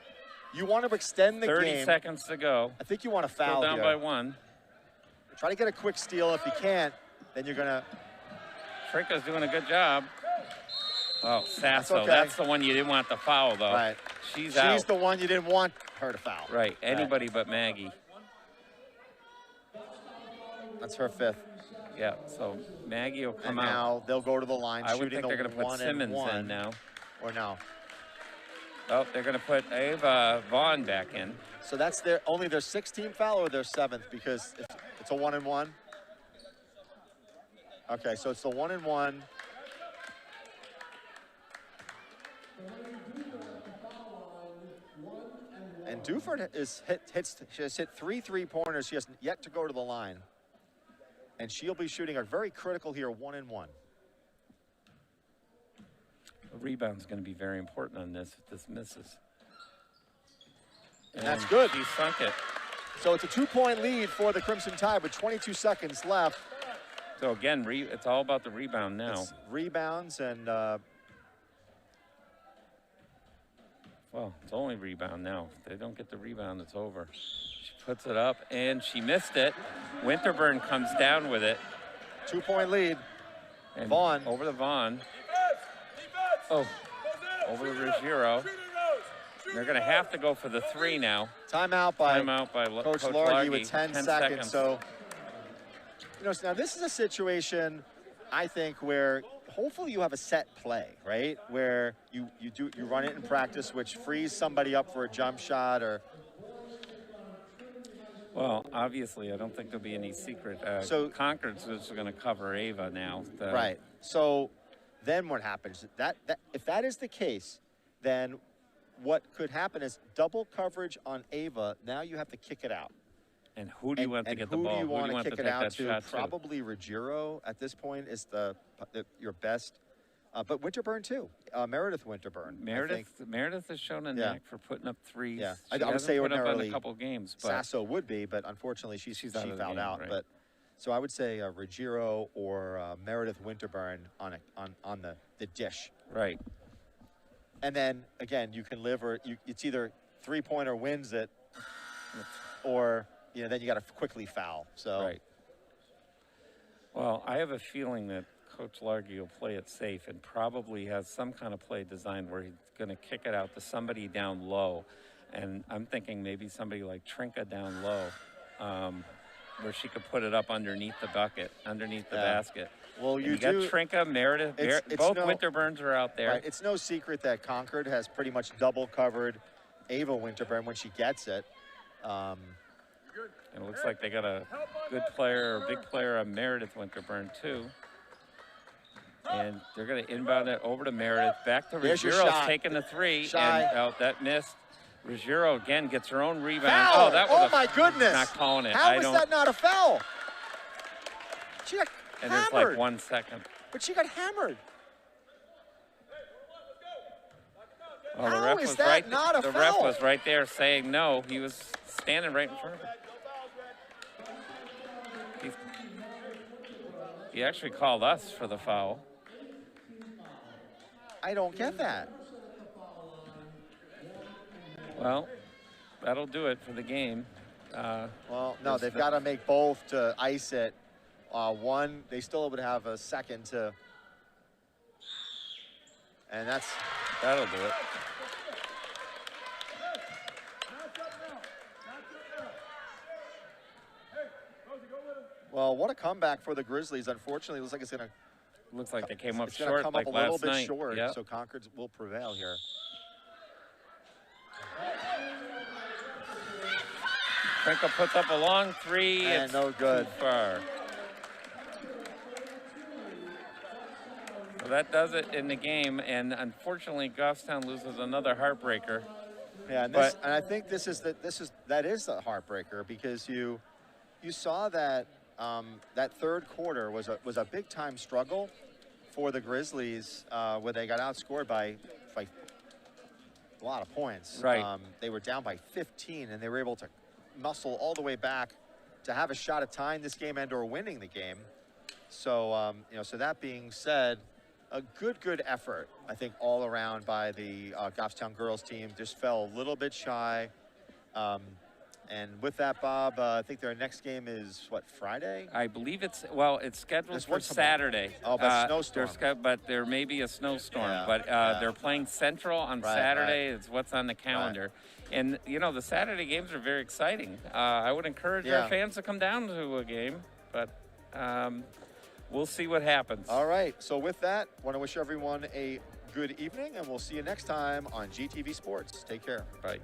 You want to extend the game. 30 seconds to go. I think you want to foul down by 1. Try to get a quick steal. If you can't, then you're going to... Trinka's doing a good job. Oh, Sasso. Okay. That's the one you didn't want to foul, though. Right. She's out. She's the one you didn't want her to foul. Right. Anybody but Maggie. That's her 5th. Yeah, so Maggie will come out. Now they'll go to the line I would shooting think they're going to put Simmons in now. Or no. Oh, they're going to put Ava Vaughn back in. So that's only their 6th team foul or their 7th, because it's a 1-and-1. Okay, so it's the 1-1. And Duford has hit 3 3-pointers. She has yet to go to the line. And she'll be shooting a very critical here, 1-1. The rebound's going to be very important on this if this misses. And that's good. She sunk it. So it's a 2-point lead for the Crimson Tide with 22 seconds left. So again, it's all about the rebound now. It's rebounds and well, it's only rebound now. If they don't get the rebound, it's over. She puts it up, and she missed it. Winterburn comes down with it. 2-point lead. And Vaughn. over the Vaughn. Defense! Oh, over the Ruggiero. They're going to have to go for the 3 now. Timeout by Coach Largy Largy with 10 seconds. So, now this is a situation, I think, where hopefully you have a set play, right? Where you run it in practice, which frees somebody up for a jump shot or. Well, obviously, I don't think there'll be any secret. So Concord's just going to cover Ava now. Right. So then what happens? If that is the case, then what could happen is double coverage on Ava. Now you have to kick it out. And who do you want to get the who ball? do you want to kick it out to? Shot Probably Ruggiero at this point is your best. But Winterburn too. Meredith Winterburn. Meredith has shown a knack for putting up threes. Yeah, I would say put ordinarily up in a couple games. But Sasso would be, but unfortunately she fouled out. Right. But so I would say Ruggiero or Meredith Winterburn on the dish. Right. And then again, you can live it's either 3-pointer wins it, or then you got to quickly foul. So. Right. Well, I have a feeling that Coach Largy will play it safe and probably has some kind of play designed where he's going to kick it out to somebody down low. And I'm thinking maybe somebody like Trinka down low, where she could put it up underneath the bucket, underneath the basket. Well, you got Trinka, Meredith, both Winterburns are out there. Right. It's no secret that Concord has pretty much double covered Ava Winterburn when she gets it. And it looks like they got a good player, a big player on Meredith Winterburn too. And they're going to inbound it over to Meredith. Back to Ruggiero, taking the 3. And that missed. Ruggiero again gets her own rebound. Foul. Oh, my goodness. Not calling it. How is that not a foul? She got and hammered. there's like 1 second. But she got hammered. Well, How is that not a foul? The ref was right there saying no. He was standing right in front of her. He actually called us for the foul. I don't get that. Well, that'll do it for the game. Well, no, they've got to make both to ice it. One, they still would have a second to, and that'll do it. Well, what a comeback for the Grizzlies. Unfortunately, it looks like it's going to. Looks like they came up it's short come like up a last little bit night. short, Yep. so Concord will prevail here. Trinka puts up a long 3. And it's no good. Too far. So that does it in the game, and unfortunately, Goffstown loses another heartbreaker. Yeah, and I think that is the heartbreaker because you saw that that third quarter was a big time struggle for the Grizzlies where they got outscored by a lot of points. Right. They were down by 15 and they were able to muscle all the way back to have a shot at tying this game and or winning the game. So so that being said, a good effort, I think, all around by the Goffstown girls team. Just fell a little bit shy. And with that, Bob, I think their next game is, what, Friday? I believe it's scheduled for Saturday. Oh, but snowstorm. But there may be a snowstorm. Yeah, but they're playing Central on Saturday. It's what's on the calendar. Right. And, the Saturday games are very exciting. I would encourage our fans to come down to a game. But we'll see what happens. All right. So with that, want to wish everyone a good evening, and we'll see you next time on GTV Sports. Take care. Bye.